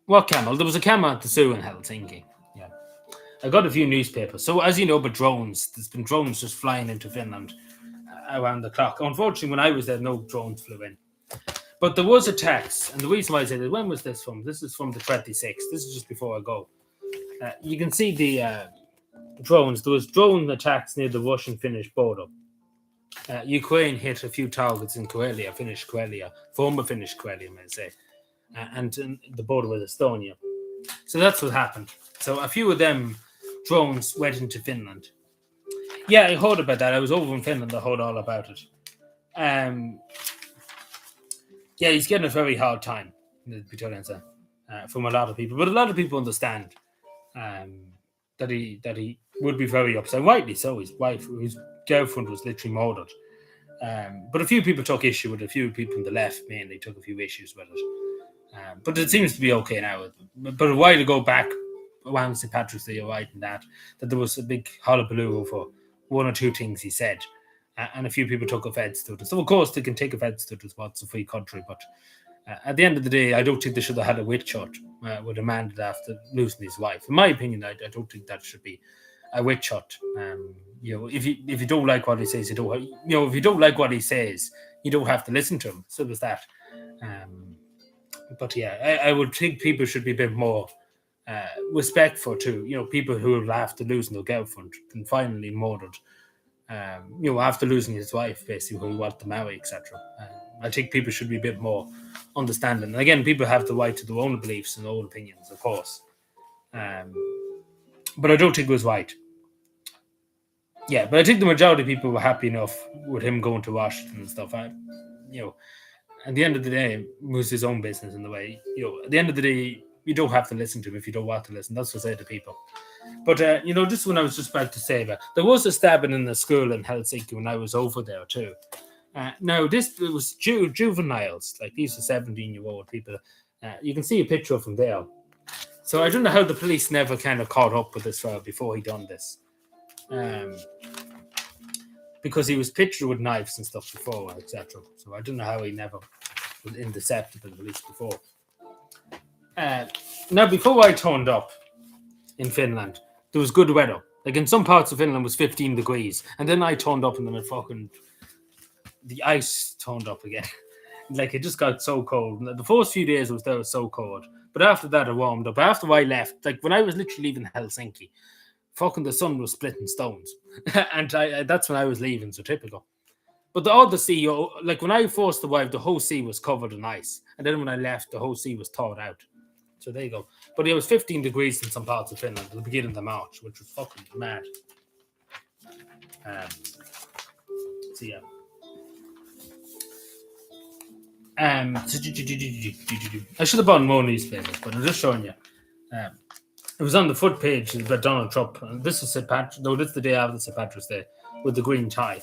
What camel? There was a camel at the zoo in Helsinki. Yeah. I got a few newspapers. So as you know, but drones, there's been drones just flying into Finland around the clock. Unfortunately, when I was there, no drones flew in. But there was attacks. And the reason why I said it, when was this from? This is from the 26th. This is just before I go. You can see the drones. There was drone attacks near the Russian-Finnish border. Ukraine hit a few targets in Karelia, Finnish Karelia, former Finnish Karelia, I may say, and the border with Estonia. So that's what happened. So a few of them drones went into Finland. Yeah, I heard about that. I was over in Finland. I heard all about it. Yeah, he's getting a very hard time, from a lot of people. But a lot of people understand that he would be very upset. Rightly so. His wife, his girlfriend, was literally murdered. But a few people took issue with it. A few people on the left mainly took a few issues with it. But it seems to be okay now. But a while ago back, around St. Patrick's Day, you're right in that there was a big hullabaloo over one or two things he said. And a few people took offence to it. So, of course, they can take offence to it as well. It's a free country. But at the end of the day, I don't think they should have had a witch hunt with a man after losing his wife. In my opinion, I don't think that should be a witch hunt. If you don't like what he says, if you don't like what he says, you don't have to listen to him. So there's that. But yeah, I would think people should be a bit more respectful to people who are after losing their girlfriend and finally murdered. After losing his wife, basically, who he wanted to marry, etc. I think people should be a bit more understanding. And again, people have the right to their own beliefs and own opinions, of course. but I don't think it was right. Yeah, but I think the majority of people were happy enough with him going to Washington and stuff. You know, at the end of the day, it was his own business in the way. At the end of the day, you don't have to listen to him if you don't want to listen. That's what I say to people. But just when I was just about to say that, there was a stabbing in the school in Helsinki when I was over there too. Now it was juveniles, like these are 17-year-old people. You can see a picture of them there. So I don't know how the police never kind of caught up with this fellow before he done this. Because he was pictured with knives and stuff before, etc. So I don't know how he never was intercepted by the police before. Now, before I turned up in Finland, there was good weather. Like in some parts of Finland, it was 15 degrees, and then I turned up, and then the ice turned up again. Like it just got so cold. The first few days it was so cold, but after that it warmed up. After I left, like when I was literally leaving Helsinki, fucking the sun was splitting stones, and that's when I was leaving. So typical. But all the sea, like when I first arrived, the whole sea was covered in ice, and then when I left, the whole sea was thawed out. So there you go. But it was 15 degrees in some parts of Finland at the beginning of March, which was fucking mad. So yeah. I should have bought more newspapers, but I'm just showing you. It was on the front page about Donald Trump. And this is St. Patrick's. No, this is the day after St. Patrick's Day with the green tie.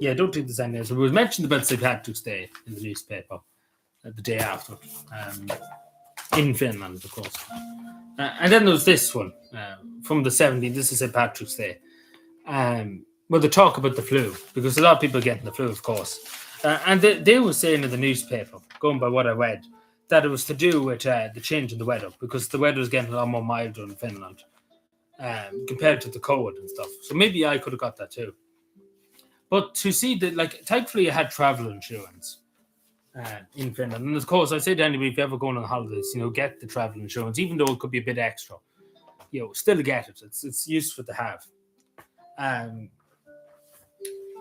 Yeah, I don't think there's any else. It was mentioned about St. Patrick's Day in the newspaper the day after. In Finland, of course. And then there was this one from the 17th. This is St. Patrick's Day. Well, they talk about the flu, because a lot of people are getting the flu, of course. And they were saying in the newspaper, going by what I read, that it was to do with the change in the weather, because the weather was getting a lot more milder in Finland compared to the cold and stuff. So maybe I could have got that too. But to see that, like, thankfully I had travel insurance in Finland. And of course, I say to anybody, if you're ever going on holidays, get the travel insurance, even though it could be a bit extra. Still get it. It's useful to have.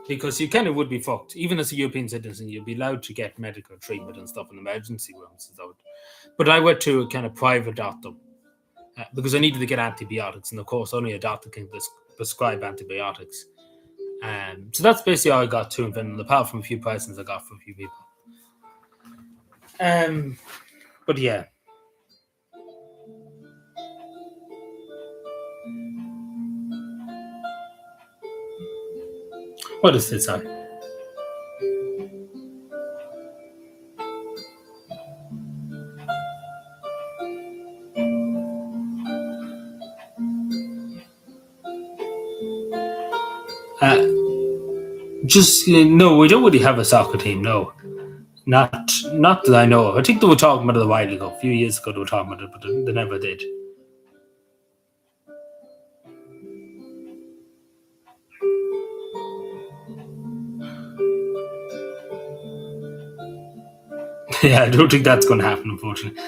Because you kind of would be fucked. Even as a European citizen, you'd be allowed to get medical treatment and stuff in emergency rooms and stuff. But I went to a kind of private doctor because I needed to get antibiotics. And of course, only a doctor can prescribe antibiotics. So that's basically all I got to in Finland, apart from a few presents I got from a few people. But yeah. What is this on? No, we don't really have a soccer team. No, not that I know of. I think they were talking about it a while ago, a few years ago. They were talking about it, but they never did. Yeah, I don't think that's going to happen, unfortunately.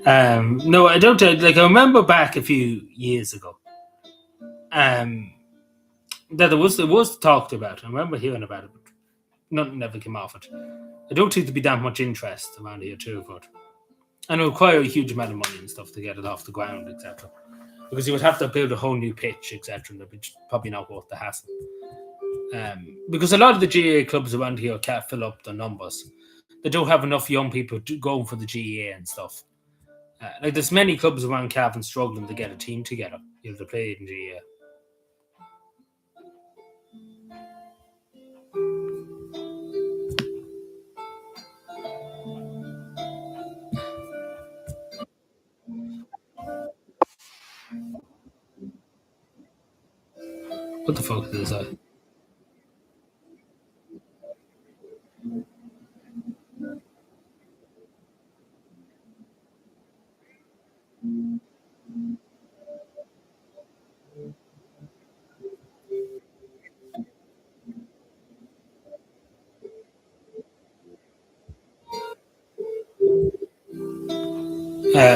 No, I don't. Like, I remember back a few years ago, that it was talked about. I remember hearing about it, but nothing ever came off it. I don't think there'd be that much interest around here too, but and it would require a huge amount of money and stuff to get it off the ground, etc. Because you would have to build a whole new pitch, etc. And it'd be probably not worth the hassle. Because a lot of the GAA clubs around here can't fill up the numbers. They don't have enough young people going for the GAA and stuff. Like there's many clubs around Cavan struggling to get a team together, to play in GAA. What the fuck is that?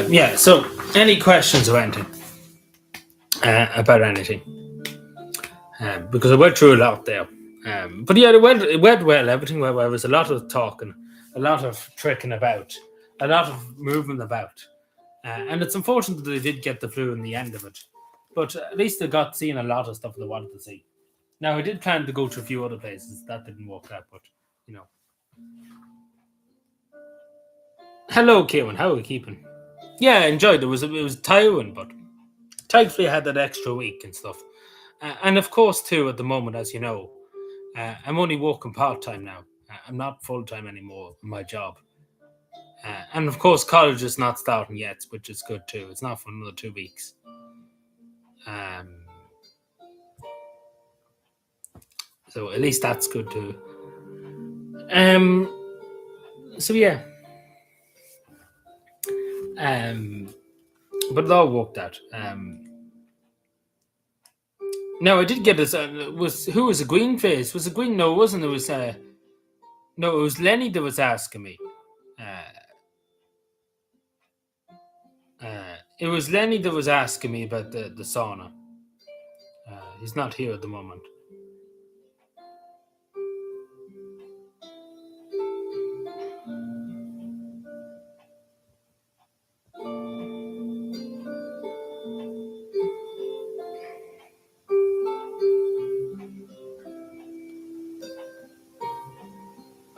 Yeah, so any questions or anything about anything? Because I went through a lot there. But yeah, it went well. Everything went well. There was a lot of talking, a lot of tricking about. a lot of movement about. And it's unfortunate that they did get the flu in the end of it. But at least they got seeing a lot of stuff they wanted to see. Now, I did plan to go to a few other places. That didn't work out, but, you know. Hello, Kieran. How are we keeping? Yeah, I enjoyed it. It was tiring, but thankfully I had that extra week and stuff. And of course, too, at the moment, as you know, I'm only working part-time now. I'm not full-time anymore in my job. And of course, college is not starting yet, which is good too. It's not for another 2 weeks. So at least that's good too. So yeah. But it all worked out. No, I did get this. Who was a green face? Was it green? No, it wasn't. It was no, it was Lenny that was asking me. It was Lenny that was asking me about the sauna. He's not here at the moment.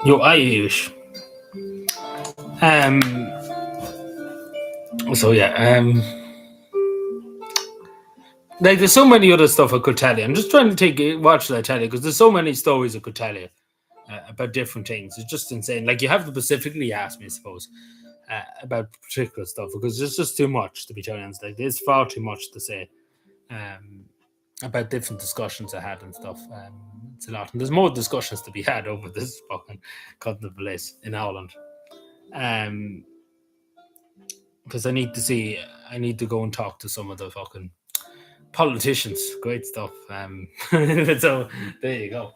You're Irish. So yeah, like there's so many other stuff I could tell you. I'm just trying to watch that I tell you because there's so many stories I could tell you about different things. It's just insane. Like you have to specifically ask me, I suppose, about particular stuff because there's just too much to be honest. Like there's far too much to say about different discussions I had and stuff. It's a lot, and there's more discussions to be had over this fucking continent place in Ireland. Because I need to go and talk to some of the fucking politicians. Great stuff. So there you go.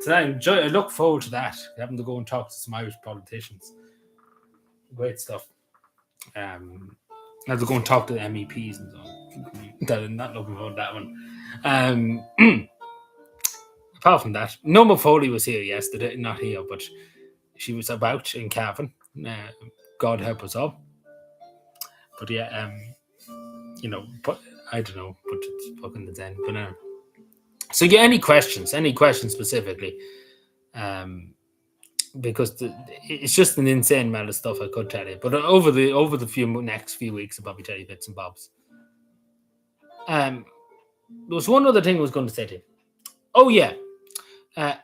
So I look forward to that. Having to go and talk to some Irish politicians. Great stuff. I have to go and talk to the MEPs and so on. I'm not looking forward to that one. Apart from that, Norma Foley was here yesterday. Not here, but she was about in Cavan. God help us all. But yeah, but I don't know, but it's fucking the den. But so yeah, any questions specifically? Because it's just an insane amount of stuff I could tell you. But over the next few weeks, I'll probably tell you bits and bobs. There was one other thing I was going to say to you. Oh yeah.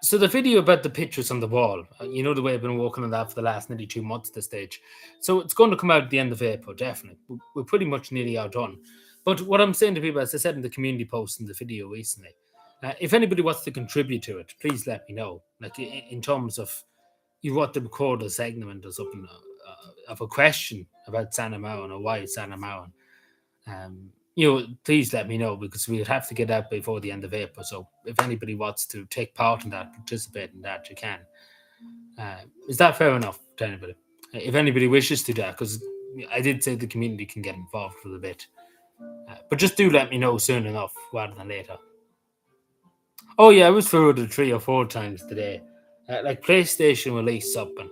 So the video about the pictures on the wall, you know the way I've been working on that for the last nearly 2 months at this stage. So it's going to come out at the end of April, definitely. We're pretty much nearly out done. But what I'm saying to people, as I said in the community post in the video recently, if anybody wants to contribute to it, please let me know. Like in terms of you want to record a segment or something of a question about Santa Marin or why Santa Marin. Please let me know because we'll have to get out before the end of April. So if anybody wants to take part in that, participate in that, you can. Is that fair enough to anybody? If anybody wishes to do that, because I did say the community can get involved with a bit. But just do let me know soon enough rather than later. Oh yeah, I was through it 3 or 4 times today. Like PlayStation release up and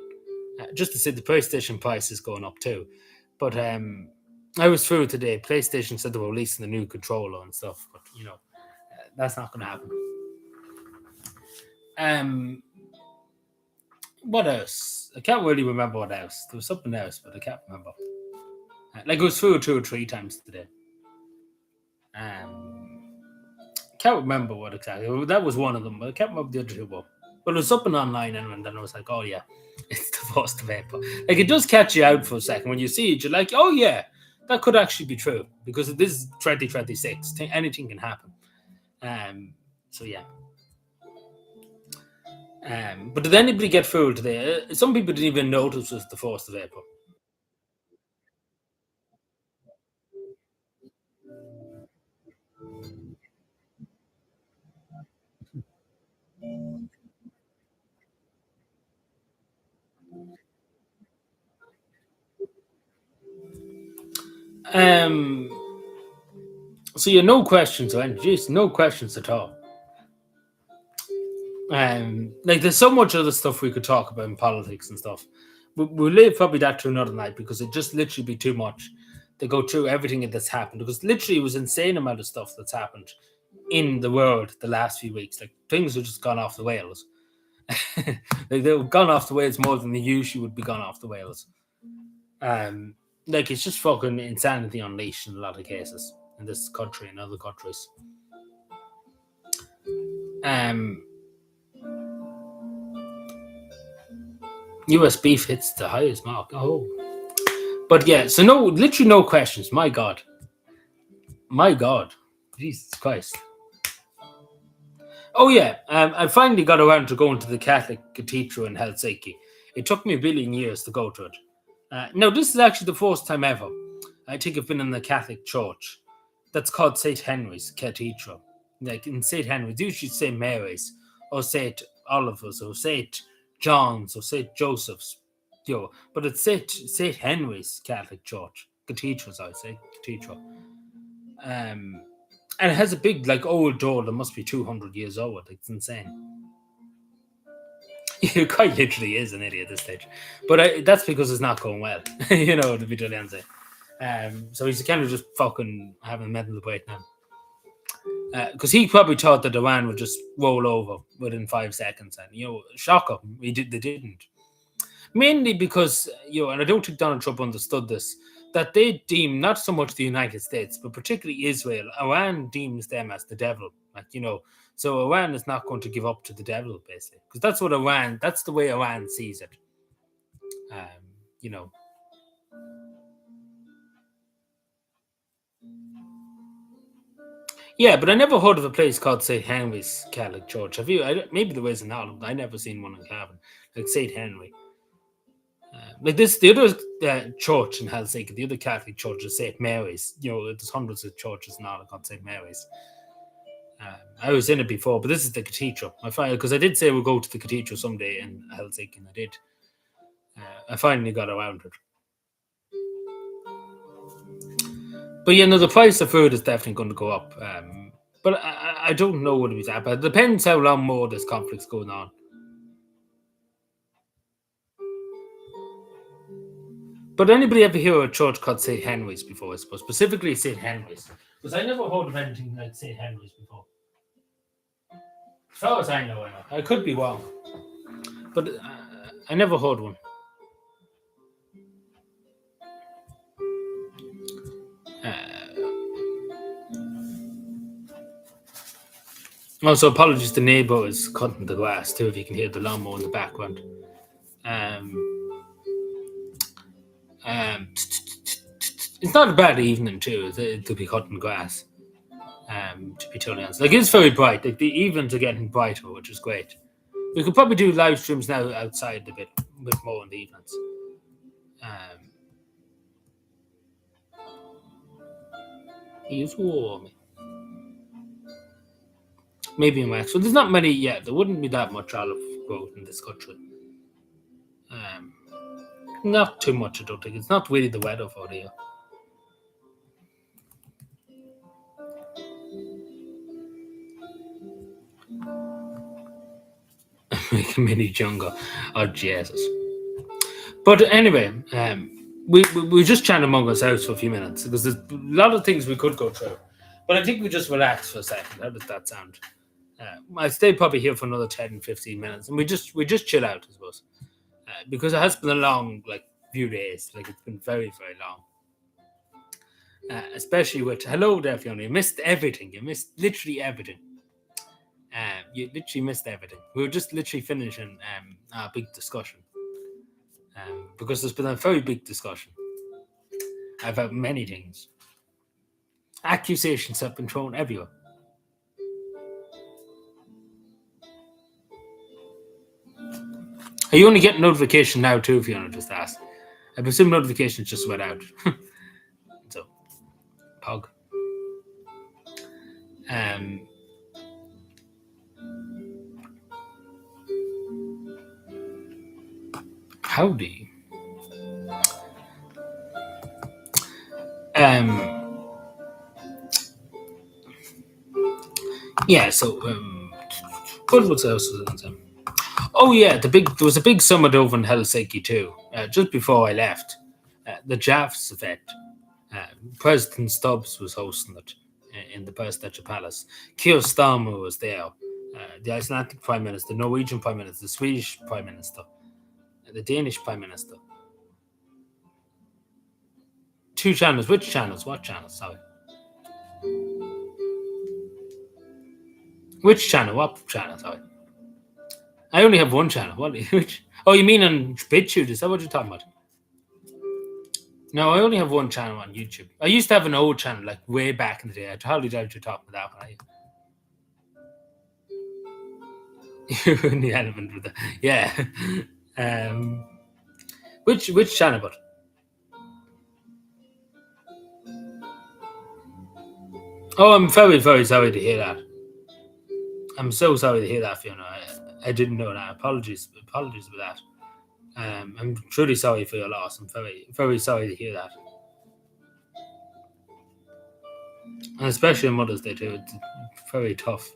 just to say the PlayStation price is going up too. But I was through today. PlayStation said they were releasing the new controller and stuff, but that's not going to happen. What else? I can't really remember what else. There was something else, but I can't remember. Like I was through 2 or 3 times today. Can't remember what exactly. That was one of them, but I can't remember the other 2 were. But it was something online, and then I was like, oh yeah, it's the 1st of April. Like it does catch you out for a second when you see it. You're like, oh yeah. That could actually be true because this is 2026. Anything can happen. So yeah. But did anybody get fooled today? Some people didn't even notice it was the 1st of April. So yeah, no questions, man. Jeez, no questions at all. Like there's so much other stuff we could talk about in politics and stuff, we'll leave probably that to another night because it just literally be too much to go through everything that's happened. Because literally, it was insane amount of stuff that's happened in the world the last few weeks. Like things have just gone off the rails. Like they've gone off the rails more than they usually would be gone off the rails. Like it's just fucking insanity unleashed in a lot of cases in this country and other countries. US beef hits the highest mark. Oh, but yeah, so no, literally no questions. My God, Jesus Christ. Oh yeah, I finally got around to going to the Catholic Cathedral in Helsinki. It took me a billion years to go to it. No, this is actually the first time ever. I think I've been in the Catholic Church. That's called St. Henry's Cathedral. Like in St. Henry's, usually St. Mary's or St. Oliver's or St. John's or St. Joseph's. But it's St. Henry's Catholic Church. Cathedral, I would say. Cathedral. And it has a big, like, old door that must be 200 years old. It's insane. It quite literally is an idiot at this stage. But that's because it's not going well. The vigilante. So he's kind of just fucking having a mental breakdown. Because he probably thought that Iran would just roll over within 5 seconds. And, shock him. They didn't. Mainly because, and I don't think Donald Trump understood this, that they deem not so much the United States, but particularly Israel. Iran deems them as the devil. So Iran is not going to give up to the devil, basically. Because that's the way Iran sees it. Yeah, but I never heard of a place called St. Henry's Catholic Church. Have you? Maybe there is in Ireland. I never seen one in Cavan. Like St. Henry. Like this, the other church in Helsinki, the other Catholic church is St. Mary's. There's hundreds of churches in Ireland called St. Mary's. I was in it before, but this is the cathedral. Because I did say we'll go to the cathedral someday in Helsinki, and I did. I finally got around it. But the price of food is definitely going to go up. But I don't know what it was at. But it depends how long more this conflict's going on. But anybody ever hear of a church called St. Henry's before, I suppose? Specifically St. Henry's. Because I never heard of anything like St. Henry's before. As far as I know. I could be wrong. But I never heard one. Also, apologies, the neighbour is cutting the grass too, if you can hear the lawnmower in the background. It's not a bad evening too, to be cutting grass. To be totally honest, like it's very bright. Like the evenings are getting brighter, which is great. We could probably do live streams now outside a bit more in the evenings. He's warm. Maybe in Maxwell. There's not many yet. There wouldn't be that much olive growth in this country. Not too much, I don't think. It's not really the weather for here. Make a mini jungle. Oh, Jesus. But anyway, we just chatted among ourselves for a few minutes because there's a lot of things we could go through. But I think we just relax for a second. How does that sound? I'll stay probably here for another 10, 15 minutes. And we just chill out, I suppose. Because it has been a long, few days. Like, it's been very, very long. Especially with... Hello there, Fiona. You missed everything. You missed literally everything. You literally missed everything. We were just literally finishing our big discussion. Because there's been a very big discussion about many things. Accusations have been thrown everywhere. Are you only getting notification now too, Fiona? Just asked. I presume notifications just went out. So, pog. Howdy. Yeah, so what else was it? Oh yeah, there was a big summit over in Helsinki too. Just before I left, the Javs event. President Stubbs was hosting it in the Presidential Palace. Keir Starmer was there. The Icelandic Prime Minister, the Norwegian Prime Minister, the Swedish Prime Minister, the Danish Prime Minister. 2 channels. Which channels? What channels? Sorry. Which channel? What channel? Sorry. I only have one channel. What? Which? Oh, you mean on BitChute? Is that what you're talking about? No, I only have one channel on YouTube. I used to have an old channel, like way back in the day. I totally doubt you're talking about that one. You're in the element with that. Yeah. Which channel, but? Oh, I'm very, very sorry to hear that. I'm so sorry to hear that, Fiona. I didn't know that. Apologies for that. I'm truly sorry for your loss. I'm very, very sorry to hear that. And especially on Mother's Day too. It's very tough.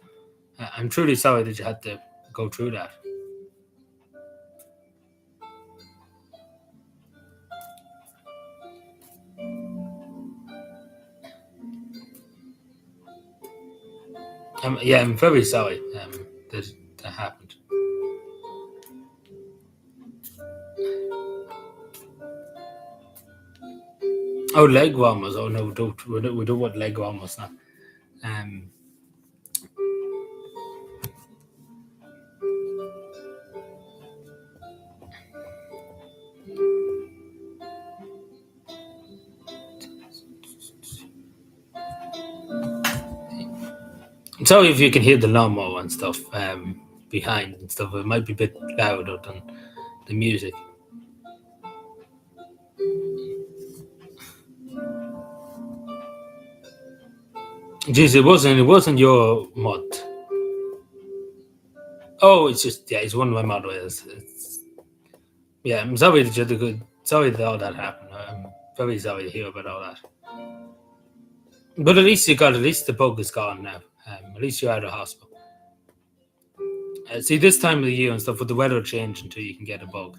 I'm truly sorry that you had to go through that. Yeah, I'm very sorry that happened. Oh, leg warmers. Oh no, we don't want leg warmers now. Sorry if you can hear the lawnmower and stuff behind and stuff. It might be a bit louder than the music. Jeez, it wasn't your mod. Oh, it's just it's one of my moderators. Yeah, I'm sorry that all that happened. I'm very sorry to hear about all that. But at least the bug is gone now. At least you're out of hospital. See, this time of the year and stuff, with the weather changing too, you can get a bug.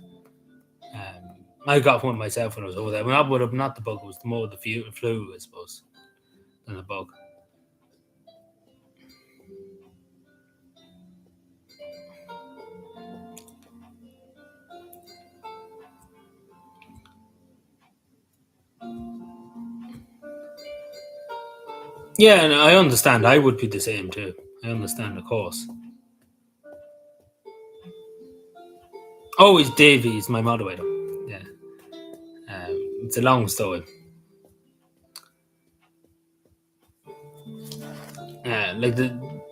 I got one myself when I was over there. Well, not the bug, it was more the flu, I suppose, than the bug. Yeah, and I understand. I would be the same too. I understand, of course. Oh, it's Davey. He's my moderator. Yeah. It's a long story. Like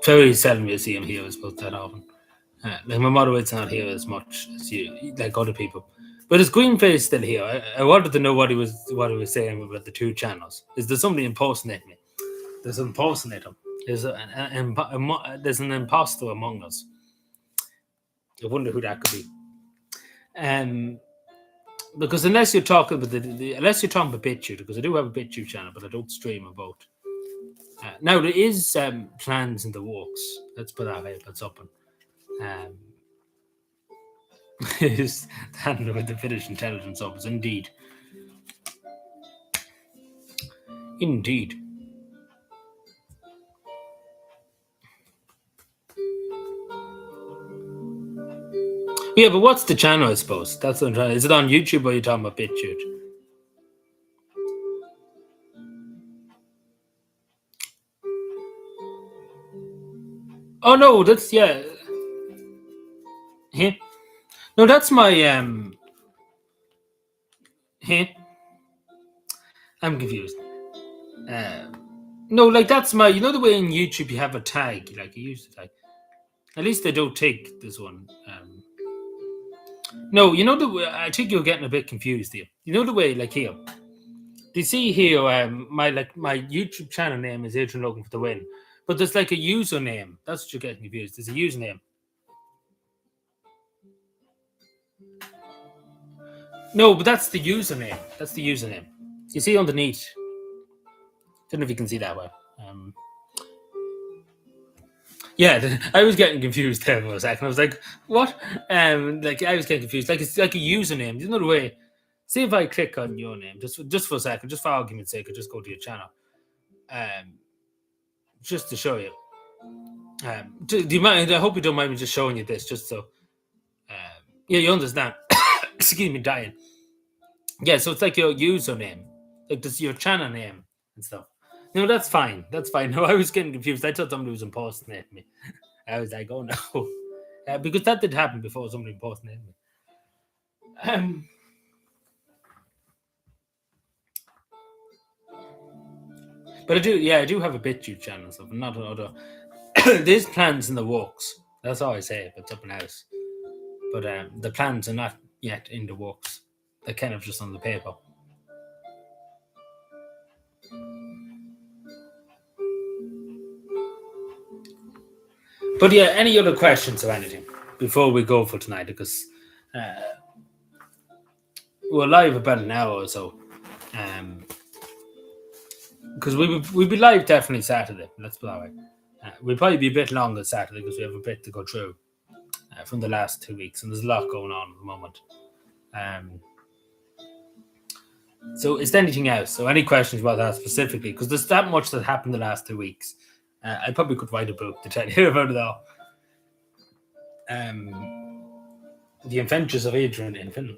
very seldom you see him here, I suppose, that often. Like my moderator's not here as much as you, like other people. But his green face still here. I wanted to know what he was saying about the 2 channels. Is there somebody impersonating me? There's an impersonator. There's an imposter among us. I wonder who that could be. Because unless you're talking about BitChute, because I do have a BitChute channel, but I don't stream about. Now there is plans in the works. Let's put that out. That's open. Is handling with the Finnish intelligence office, indeed. Yeah, but what's the channel, I suppose? That's what I'm trying. Is it on YouTube or are you talking about BitChute? Oh no, that's yeah. Here? No, that's my here. I'm confused. No, like that's my. You know the way in YouTube you have a tag, like you use the tag. At least they don't take this one. No, you know the way. I think you're getting a bit confused here. You know the way, like here. Do you see here? My YouTube channel name is Adrian Logan for the win, but there's like a username. That's what you're getting confused. There's a username. No, but that's the username. That's the username. You see underneath. I don't know if you can see that well. Yeah, I was getting confused there for a second. I was like, "What?" Like I was getting confused. Like it's like a username. There's another way. See if I click on your name, just for a second, just for argument's sake, I just go to your channel, um, just to show you. Do you mind? I hope you don't mind me just showing you this, just so. Yeah, you understand. Excuse me, dying. Yeah, so it's like your username, like this your channel name and stuff. No, that's fine. That's fine. No, I was getting confused. I thought somebody was impersonating me. I was like, oh no, because that did happen before. Somebody impersonated me. Um, but I do, yeah, I do have a BitChute channel and stuff, and not another. There's plans in the works. That's all I say. But something else. But the plans are not yet in the works. They're kind of just on the paper. But yeah, any other questions or anything before we go for tonight? Because uh, we're live about an hour or so. Because we'll be live definitely Saturday. Let's put it that way. We'll probably be a bit longer Saturday because we have a bit to go through from the last 2 weeks, and there's a lot going on at the moment. So, is there anything else? So, any questions about that specifically? Because there's that much that happened the last 2 weeks. I probably could write a book to tell you about it all. The Adventures of Adrian in Finland.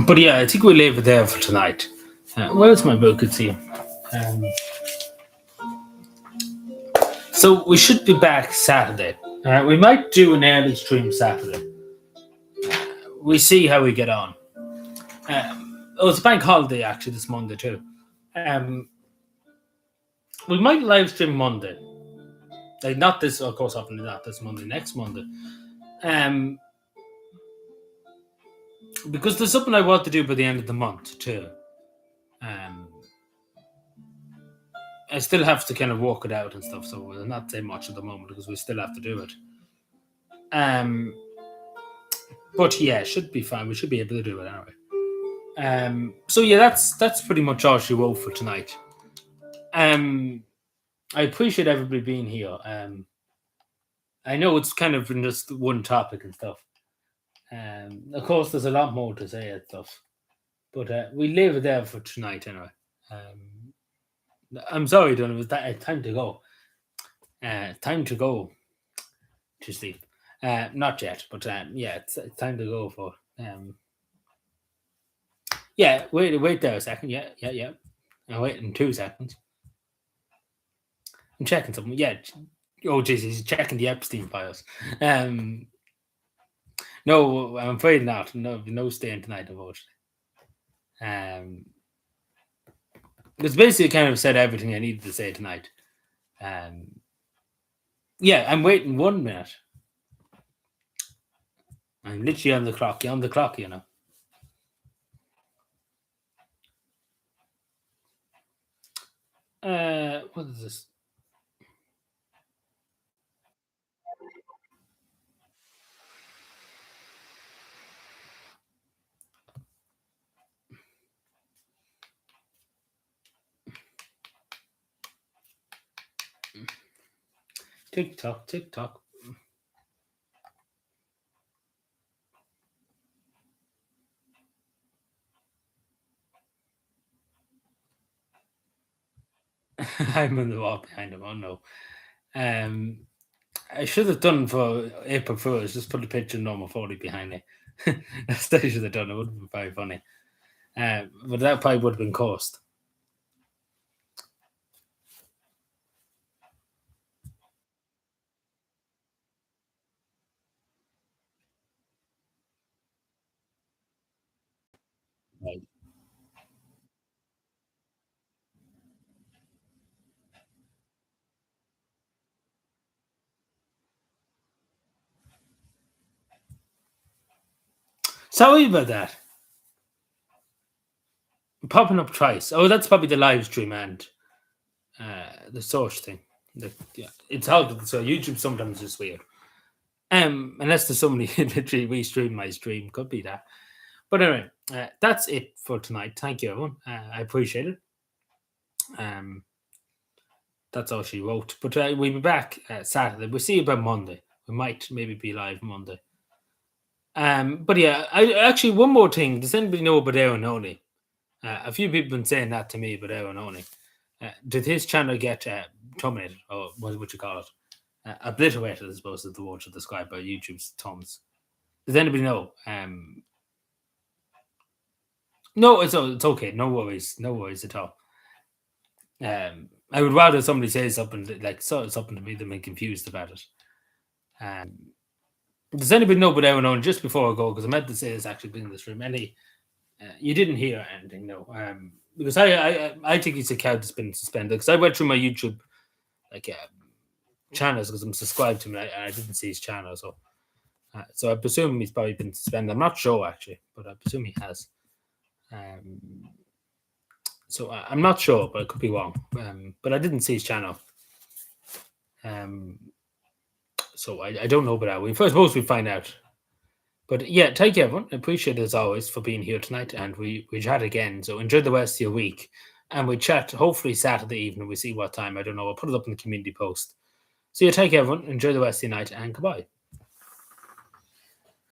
But yeah, I think we'll leave it there for tonight. Where's my book? It's here. So we should be back Saturday. We might do an early stream Saturday. We see how we get on. It's a bank holiday actually this Monday too. We might live stream Monday. Like not this, of course, happening not this Monday, next Monday. Because there's something I want to do by the end of the month too. I still have to kind of work it out and stuff, so we'll not say much at the moment because we still have to do it. But yeah, should be fine. We should be able to do it anyway. So yeah, that's pretty much all she wrote for tonight. I appreciate everybody being here. I know it's kind of been just one topic and stuff. Of course, there's a lot more to say and stuff, but we leave it there for tonight anyway. I'm sorry, Don. It was time to go. Time to go to sleep. Not yet, but yeah, it's time to go for. Yeah, wait there a second. Yeah. I'm waiting 2 seconds. I'm checking something. Yeah. Oh, jeez, he's checking the Epstein files. No, I'm afraid not. No staying tonight, unfortunately. It's basically kind of said everything I needed to say tonight. Yeah, I'm waiting 1 minute. I'm literally on the clock. You're on the clock, you know. What is this? TikTok. I'm on the wall behind him. Oh no. I should have done for April Fools, just put a picture of Norma Foley behind it. That's what I should have done. It would have been very funny. But that probably would have been cost. Right. Sorry about that. Popping up twice. Oh, that's probably the live stream and the source thing. Yeah, it's hard. So YouTube sometimes is weird. Unless there's somebody literally restream my stream, could be that. But anyway, that's it for tonight. Thank you, everyone. I appreciate it. Um, that's all she wrote. But we'll be back Saturday. We'll see you about Monday. We might maybe be live Monday. But yeah, I actually one more thing. Does anybody know about Aaron Only? A few people have been saying that to me about Aaron Only. Did his channel get terminated, or what would you call it? Obliterated, I suppose, is the word to describe by YouTube's thumbs. Does anybody know? No, it's okay. No worries. No worries at all. I would rather somebody say something like something to me than be confused about it. Does anybody know about Aaron Owen? Just before I go, because I meant to say this actually been in this room. Any, you didn't hear anything, no? Because I think his account has been suspended. Because I went through my YouTube like channels because I'm subscribed to him, and I didn't see his channel, so I presume he's probably been suspended. I'm not sure actually, but I presume he has. So I'm not sure, but I could be wrong. But I didn't see his channel. So I don't know about that. We first suppose we find out. But yeah, thank you everyone. I appreciate it as always for being here tonight, and we chat again. So enjoy the rest of your week, and we chat hopefully Saturday evening. We see what time. I don't know. I'll put it up in the community post. So yeah, take care everyone. Enjoy the rest of your night, and goodbye.